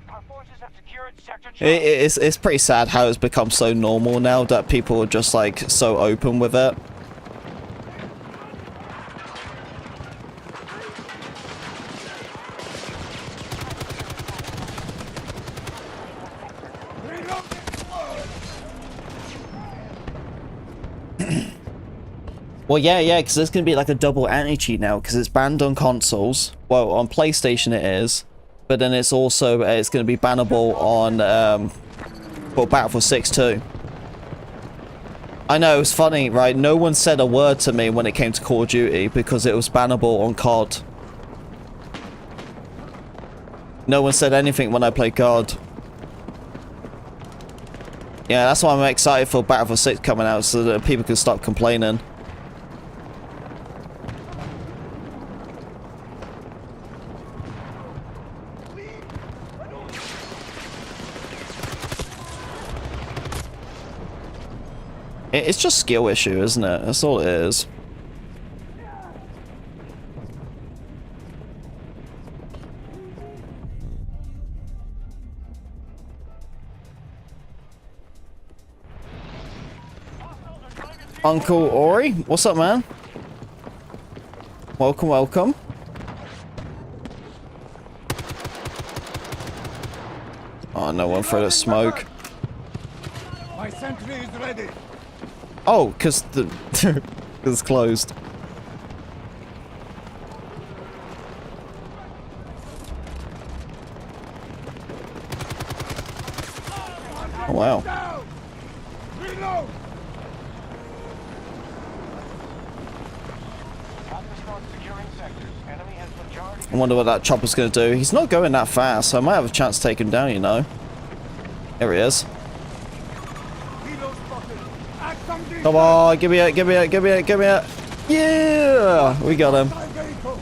Speaker 2: Our forces have secured Sector
Speaker 1: It's pretty sad how it's become so normal now that people are just, like, so open with it. Well, yeah, because there's going to be, like, a double anti-cheat now, because it's banned on consoles. Well, on PlayStation it is. But then it's also, it's going to be bannable on, well, Battlefield 6 too. I know, it's funny, right? No one said a word to me when it came to Call of Duty, because it was bannable on COD. No one said anything when I played COD. Yeah, that's why I'm excited for Battlefield 6 coming out, so that people can stop complaining. It's just skill issue, isn't it? That's all it is. Uncle Ori, what's up, man? Welcome, welcome. Oh, no one throw the smoke.
Speaker 3: My sentry is ready.
Speaker 1: Oh, because the it's closed. Oh, wow.
Speaker 3: Down! Reload!
Speaker 1: I wonder what that chopper's going to do. He's not going that fast, so I might have a chance to take him down, you know. There he is.
Speaker 3: Reload spotted. Add some defense.
Speaker 1: Come on, give me it, give me it, give me it, give me it. Yeah! We got him.
Speaker 3: Vehicle.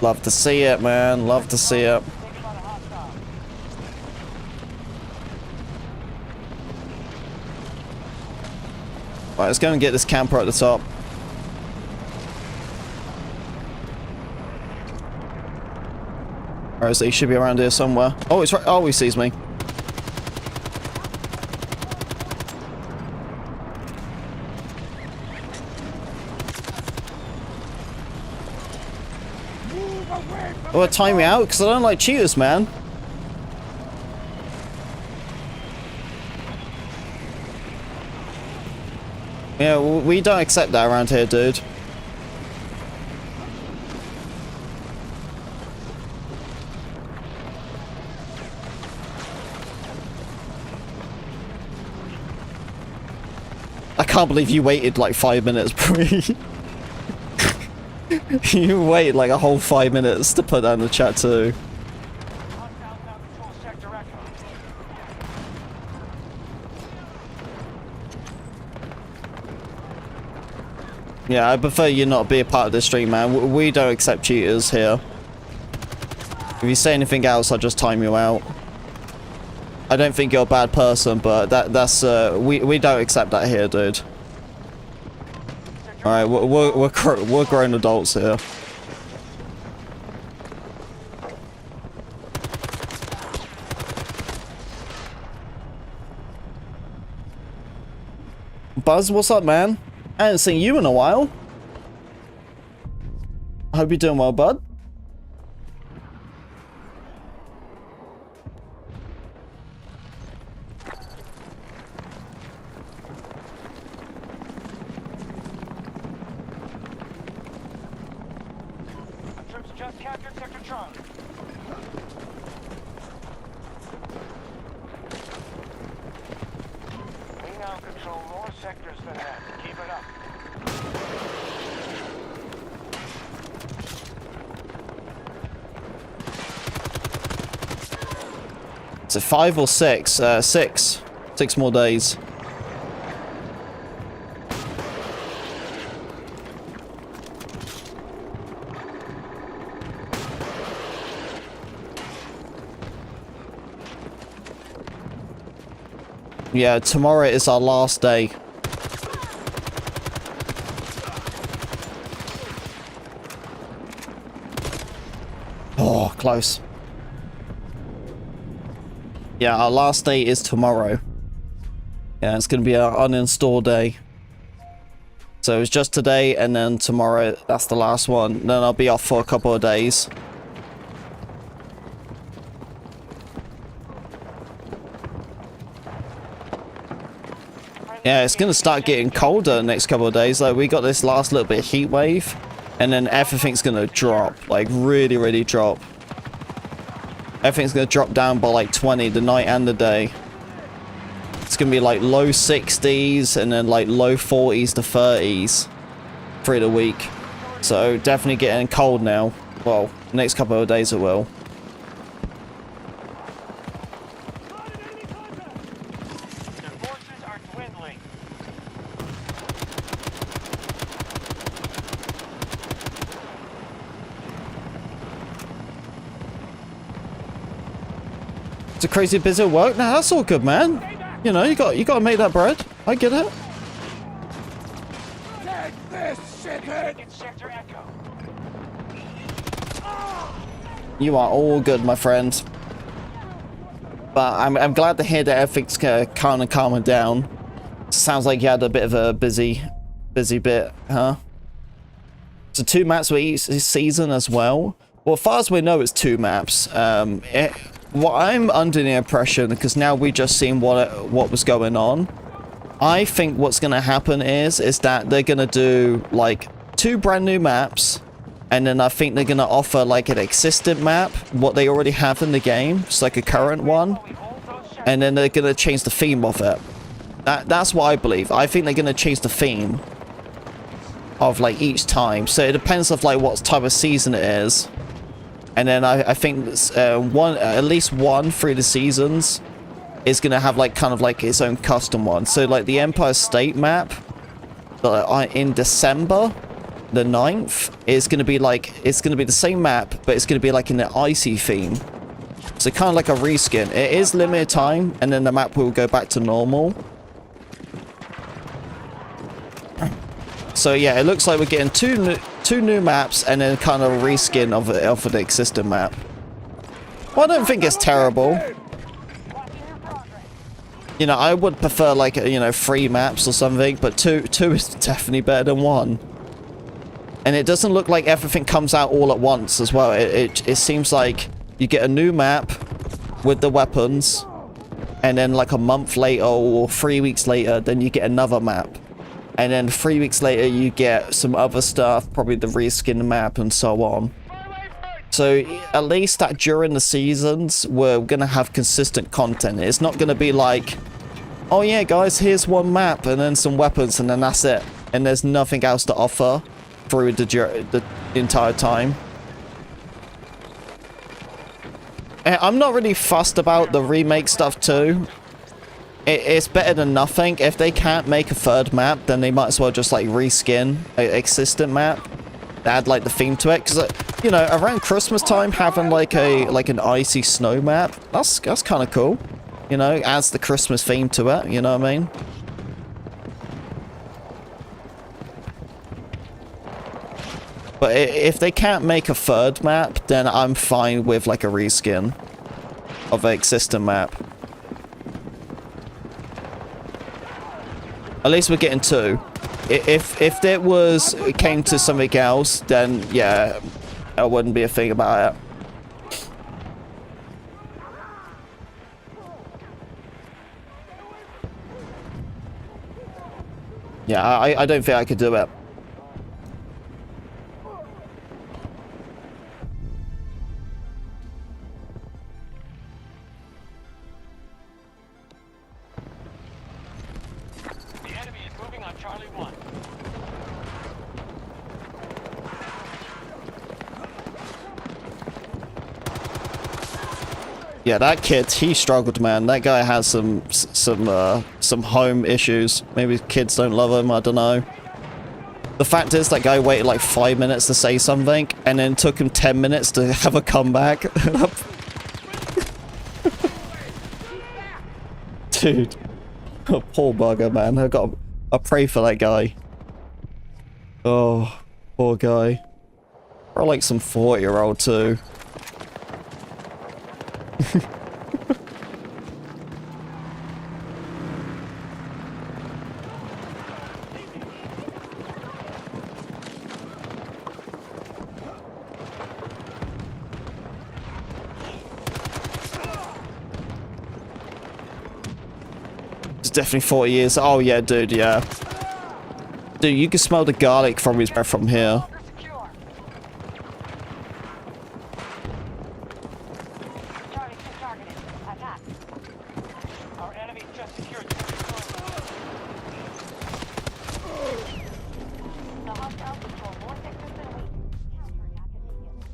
Speaker 1: Love to see it, man. Love to see it. Right, let's go and get this camper at the top. Where is he? He should be around here somewhere. Oh, it's right. Oh, he sees me. Oh, time me out because I don't like cheaters, man. Yeah, we don't accept that around here, dude. I can't believe you waited like 5 minutes, bro. You waited like a whole 5 minutes to put that in the chat too. Yeah, I prefer you not be a part of this stream, man. We don't accept cheaters here. If you say anything else, I'll just time you out. I don't think you're a bad person, but we don't accept that here, dude. All right, we're grown adults here. Buzz, what's up, man? I haven't seen you in a while. I hope you're doing well, bud.
Speaker 2: Troops just captured Sector Charlie. We now control more sectors than that. Keep it up.
Speaker 1: Is it 5 or 6? 6. 6 more days. Yeah, tomorrow is our last day. Oh, close. Yeah, our last day is tomorrow. Yeah, it's going to be our uninstall day. So it's just today and then tomorrow, that's the last one. Then I'll be off for a couple of days. Yeah, it's going to start getting colder the next couple of days. Like, we got this last little bit of heat wave, and then everything's going to drop. Like, really, really drop. Everything's going to drop down by, like, 20 the night and the day. It's going to be, like, low 60s, and then, like, low 40s to 30s through the week. So, definitely getting cold now. Well, next couple of days it will. It's a crazy busy work. Nah, that's all good, man. You know, you got to make that bread. I get it.
Speaker 3: Take this, shithead!
Speaker 1: You are all good, my friend. But I'm glad to hear that everything's kind of calming down. Sounds like you had a bit of a busy bit, huh? So 2 maps for each season as well. Well, as far as we know, it's 2 maps. What I'm under the impression, because now we just seen what was going on, I think what's going to happen is that they're going to do like 2 brand new maps, and then I think they're going to offer like an existing map, what they already have in the game, just like a current one, and then they're going to change the theme of it. That's what I believe. I think they're going to change the theme of like each time, so it depends of like what type of season it is. And then I think at least one through the seasons is going to have like kind of like its own custom one. So like the Empire State map in December the 9th is going to be like, it's going to be the same map, but it's going to be like in the icy theme. So kind of like a reskin. It is limited time, and then the map will go back to normal. So yeah, it looks like we're getting two new maps and then kind of a reskin of the existing map. Well, I don't think it's terrible.
Speaker 4: Watching your progress.
Speaker 1: You know, I would prefer like, you know, 3 maps or something, but two is definitely better than 1. And it doesn't look like everything comes out all at once as well. It seems like you get a new map with the weapons, and then like a month later or 3 weeks later, then you get another map. And then 3 weeks later, you get some other stuff, probably the reskin map and so on. So at least that during the seasons, we're going to have consistent content. It's not going to be like, oh yeah, guys, here's 1 map and then some weapons and then that's it. And there's nothing else to offer through the entire time. And I'm not really fussed about the remake stuff too. It's better than nothing. If they can't make a 3rd map, then they might as well just like reskin an existent map. Add like the theme to it, because you know, around Christmas time having like an icy snow map, that's kind of cool. You know, adds the Christmas theme to it. You know what I mean? But if they can't make a 3rd map, then I'm fine with like a reskin of an existing map. At least we're getting 2. If it came to something else, then yeah, I wouldn't be a thing about it. Yeah, I don't think I could do it.
Speaker 2: The enemy is moving on Charlie 1.
Speaker 1: Yeah, that kid, he struggled, man. That guy has some home issues. Maybe kids don't love him, I don't know. The fact is, that guy waited like 5 minutes to say something, and then took him 10 minutes to have a comeback. Dude. Poor bugger, man. I pray for that guy. Oh, poor guy. Or like some 40-year-old too. It's definitely 40 years. Oh yeah, dude, yeah. Dude, you can smell the garlic from his breath from here.
Speaker 4: Secure. Charlie 2 targeted. Attack.
Speaker 2: Our enemy just secured.
Speaker 4: The hostiles control more sectors than we. Counterattack immediately.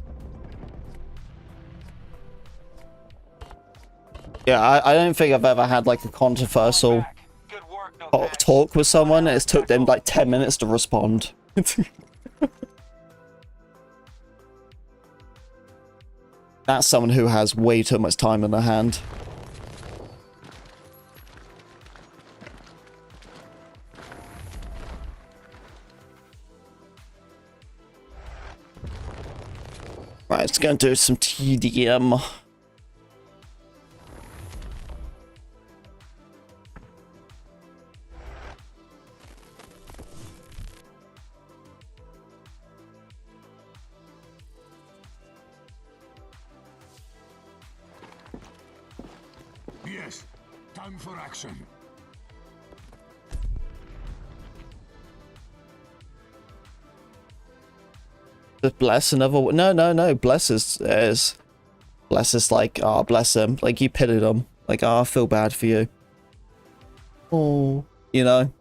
Speaker 1: Yeah, I don't think I've ever had like a controversial
Speaker 2: Good work, no patch.
Speaker 1: talk with someone and it's took them like 10 minutes to respond. That's someone who has way too much time in their hand. Right, it's gonna do some TDM.
Speaker 3: Yes, time for action.
Speaker 1: Just bless another one. No. Bless is like, oh, bless him. Like, you pitied him. Like, oh, I feel bad for you. Oh, you know?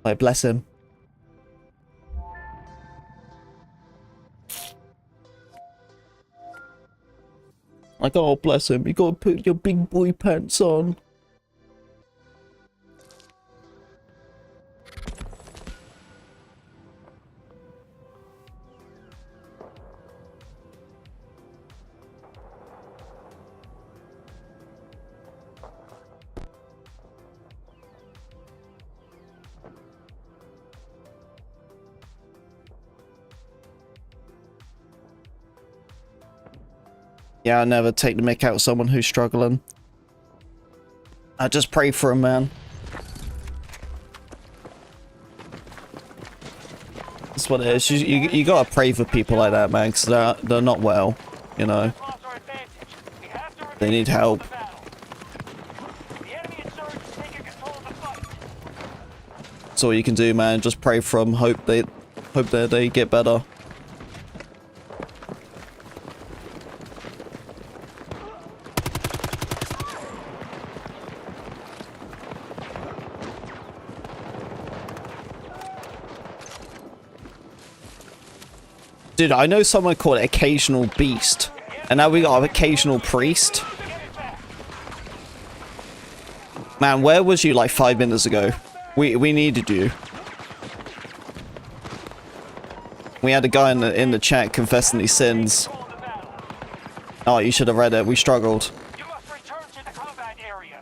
Speaker 1: Like, bless him. Like, oh, bless him. You gotta put your big boy pants on. Yeah, I never take the mick out of someone who's struggling. I just pray for him, man. That's what it is. You gotta pray for people like that, man, because they're not well, you know. They need help. That's all you can do, man. Just pray for them. Hope that they get better. Dude, I know someone called it Occasional Beast, and now we got an Occasional Priest. Man, where was you like 5 minutes ago? We needed you. We had a guy in the chat confessing his sins. Oh, you should have read it. We struggled.
Speaker 2: You must return to the combat area.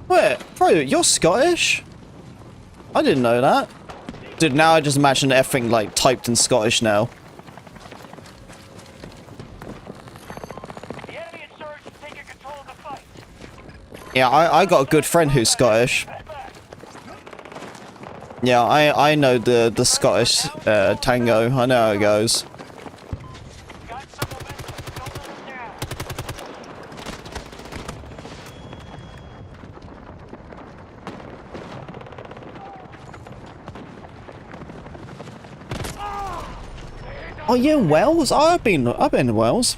Speaker 1: Wait, bro, you're Scottish? I didn't know that. Dude, now I just imagine everything like typed in Scottish now.
Speaker 2: The enemy insurgents taking control of the fight.
Speaker 1: Yeah, I got a good friend who's Scottish. Yeah, I know the Scottish tango. I know how it goes.
Speaker 2: Got some momentum. Don't let them down.
Speaker 1: Oh, you in Wales? Oh, I've been in Wales.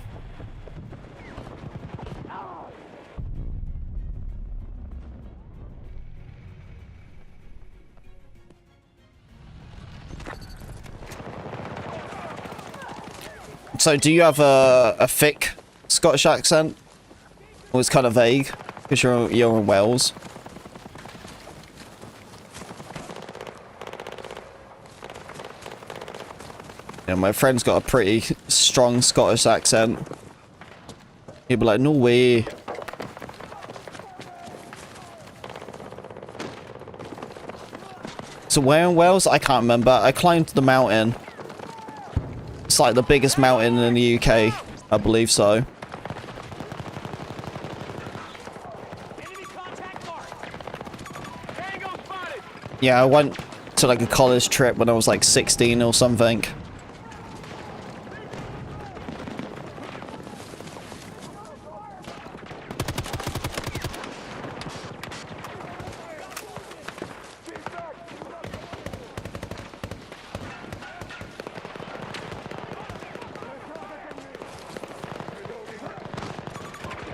Speaker 1: So, do you have a thick Scottish accent? Or it's kind of vague because you're in Wales. Yeah, my friend's got a pretty strong Scottish accent. He'd be like, no way. So where in Wales? I can't remember. I climbed the mountain. It's like the biggest mountain in the UK. I believe so.
Speaker 2: Enemy contact mark. Tango spotted.
Speaker 1: Yeah, I went to like a college trip when I was like 16 or something.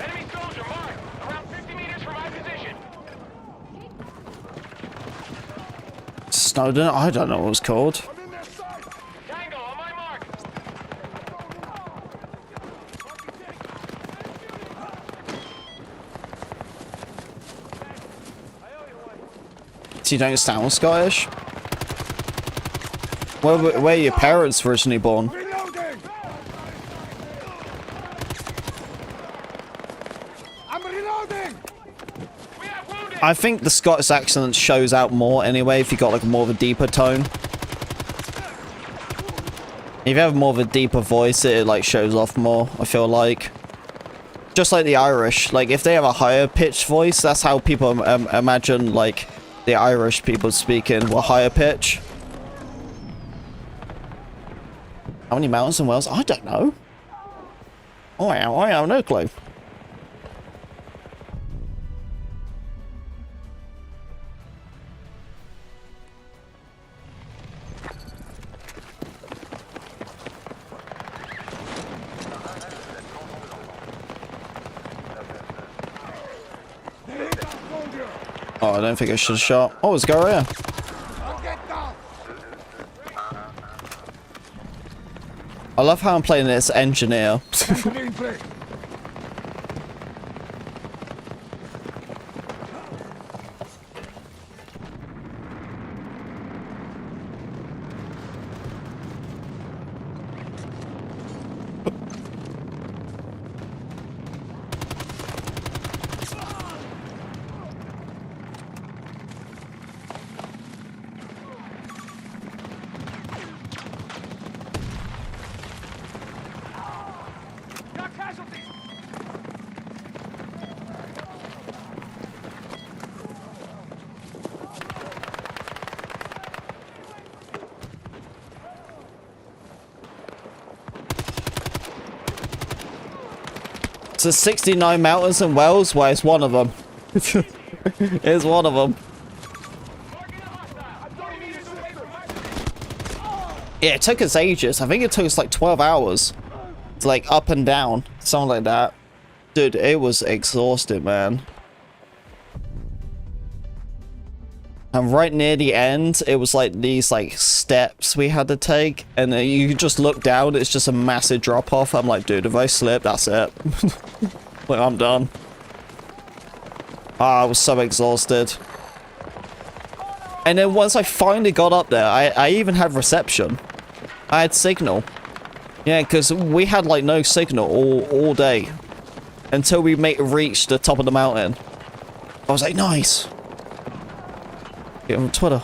Speaker 2: Enemy soldier marked. Around 50 meters from my position.
Speaker 1: Snowden? I don't know what it was called.
Speaker 2: Tango on my mark.
Speaker 1: So you don't sound Scottish? Where are your parents originally born?
Speaker 3: Reloading! I'm reloading!
Speaker 2: We have wounded.
Speaker 1: I think the Scottish accent shows out more anyway if you got like more of a deeper tone. If you have more of a deeper voice, it like shows off more, I feel like. Just like the Irish, like if they have a higher pitched voice, that's how people imagine like the Irish people speaking were higher pitch. How many mountains in Wales? I don't know. I have no clue. Oh, I don't think I should have shot. Oh, let's go here.
Speaker 3: I'll get down!
Speaker 1: I love how I'm playing this engineer.
Speaker 3: Clean play. casualties!
Speaker 1: So 69 mountains and wells? Well, it's one of them. It's one of them. Yeah, it took us ages. I think it took us like 12 hours. It's like up and down. Something like that. Dude, it was exhausting, man. And right near the end, it was like these like steps we had to take. And then you could just look down, it's just a massive drop off. I'm like, dude, if I slip, that's it. Like, I'm done. I was so exhausted. And then once I finally got up there, I even had reception. I had signal. Yeah, because we had like no signal all day. Until we reached the top of the mountain. I was like, nice. Get on Twitter.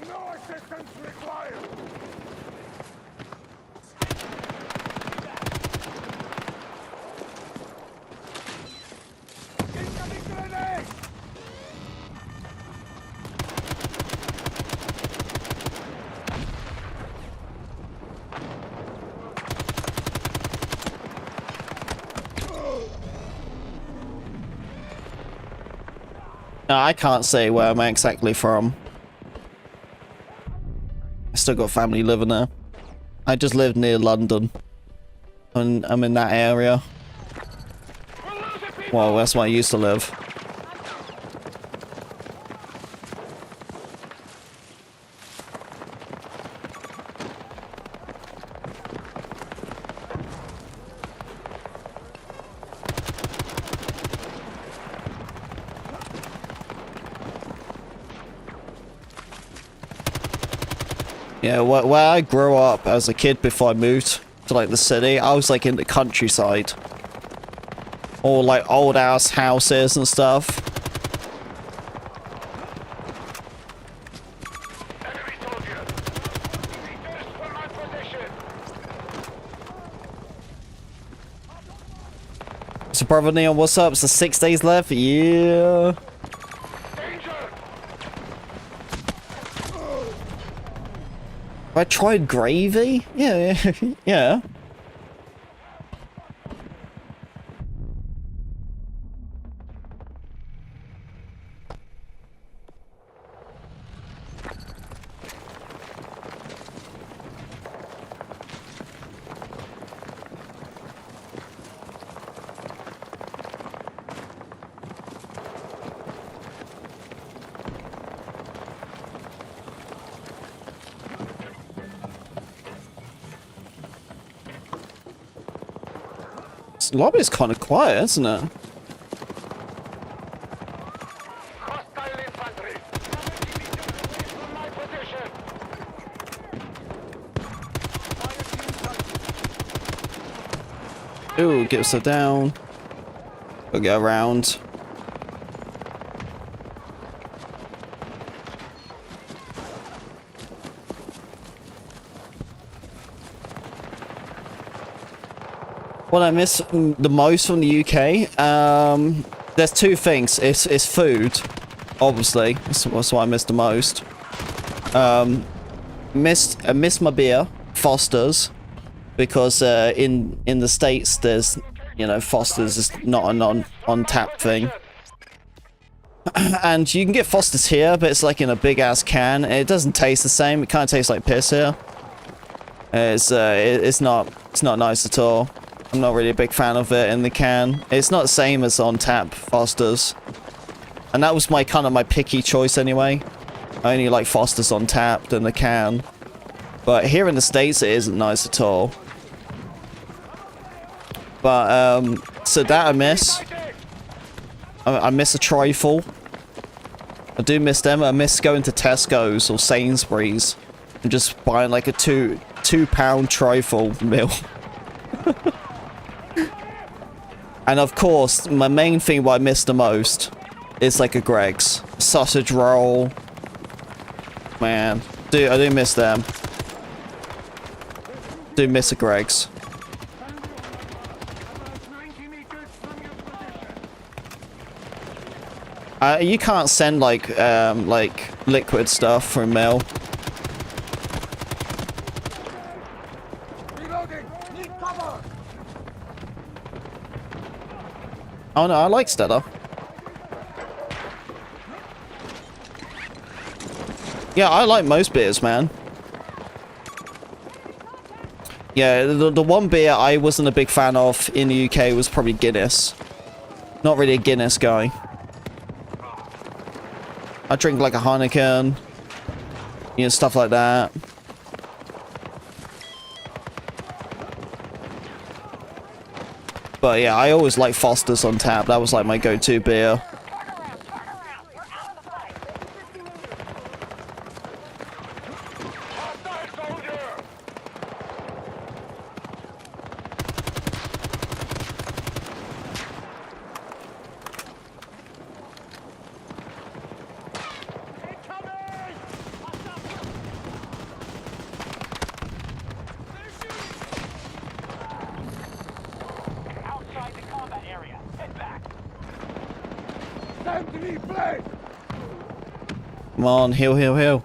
Speaker 3: No assistance required! Incoming grenade!
Speaker 1: No, I can't say where I'm exactly from. I still got family living there. I just live near London. And I'm in that area. Well, that's where I used to live. Yeah, where I grew up as a kid before I moved to like the city, I was like in the countryside. All like old ass houses and stuff.
Speaker 3: Enemy soldier! Reverse for my position!
Speaker 1: So brother Neon, what's up? So 6 days left? Yeah.
Speaker 3: Danger!
Speaker 1: I tried gravy? Yeah, yeah. This lobby's kind of quiet, isn't it?
Speaker 3: Hostile infantry! 70 meters away from my position!
Speaker 1: Ooh, get us down. We'll go around. What I miss the most from the UK, there's two things. It's food, obviously. That's what I miss the most. I miss my beer, Foster's, because in the States there's, you know, Foster's is not an on tap thing. And you can get Foster's here, but it's like in a big ass can. And it doesn't taste the same. It kind of tastes like piss here. It's not nice at all. I'm not really a big fan of it in the can. It's not the same as on tap Foster's. And that was my kind of my picky choice anyway. I only like Foster's on tap than the can. But here in the States it isn't nice at all. But so that I miss. I miss a trifle. I do miss them. I miss going to Tesco's or Sainsbury's and just buying like a two pound trifle meal. And of course, my main thing what I miss the most is like a Greg's. Sausage roll. Man. Dude, I do miss them. Do miss a Greg's. You can't send like liquid stuff from mail.
Speaker 3: Reloading! Need cover!
Speaker 1: Oh no, I like Stella. Yeah, I like most beers, man. Yeah, the one beer I wasn't a big fan of in the UK was probably Guinness. Not really a Guinness guy. I drink like a Heineken, you know, stuff like that. But yeah, I always like Foster's on tap. That was like my go-to beer.
Speaker 2: Outside the combat area. Head back.
Speaker 3: Time to leave, play!
Speaker 1: Come on, heal, heal, heal.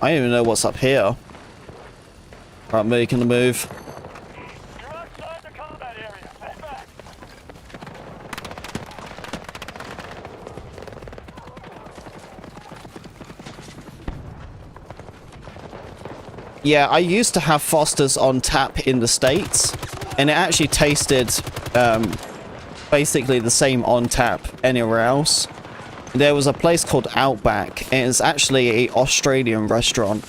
Speaker 1: I don't even know what's up here. Right, making the move.
Speaker 2: You're outside the combat area. Head back.
Speaker 1: Yeah, I used to have Foster's on tap in the States, and it actually tasted basically the same on tap anywhere else. There was a place called Outback, and it's actually an Australian restaurant.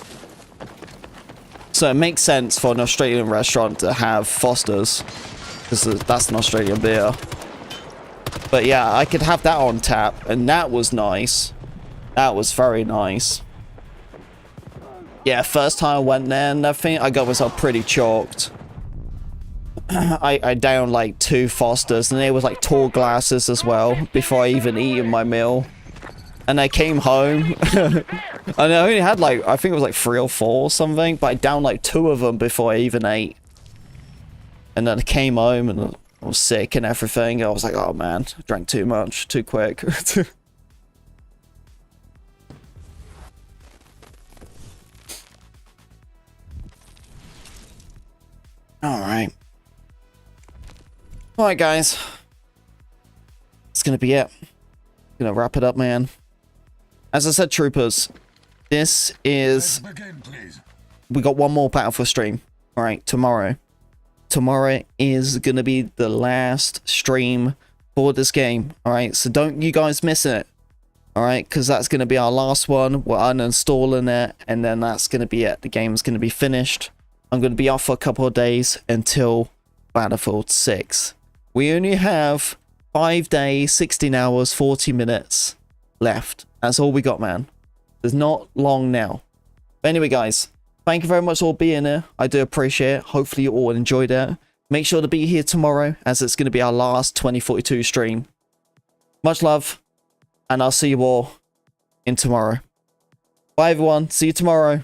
Speaker 1: So it makes sense for an Australian restaurant to have Foster's, because that's an Australian beer. But yeah, I could have that on tap, and that was nice. That was very nice. Yeah, first time I went there and everything, I got myself pretty chalked. I downed like 2 Fosters, and they was like tall glasses as well, before I even eaten my meal. And I came home, and I only had like, I think it was like 3 or 4 or something, but I downed like 2 of them before I even ate. And then I came home, and I was sick and everything. I was like, oh man, I drank too much, too quick. Alright. Alright, guys. It's gonna be it. Gonna wrap it up, man. As I said, troopers, this is...
Speaker 3: Begin, please.
Speaker 1: We got one more Battlefield stream. Alright, tomorrow. Tomorrow is gonna be the last stream for this game. Alright, so don't you guys miss it. Alright, because that's gonna be our last one. We're uninstalling it, and then that's gonna be it. The game's gonna be finished. I'm going to be off for a couple of days until Battlefield 6. We only have 5 days, 16 hours, 40 minutes left. That's all we got, man. There's not long now. But anyway, guys, thank you very much for all being here. I do appreciate it. Hopefully you all enjoyed it. Make sure to be here tomorrow, as it's going to be our last 2042 stream. Much love, and I'll see you all in tomorrow. Bye, everyone. See you tomorrow.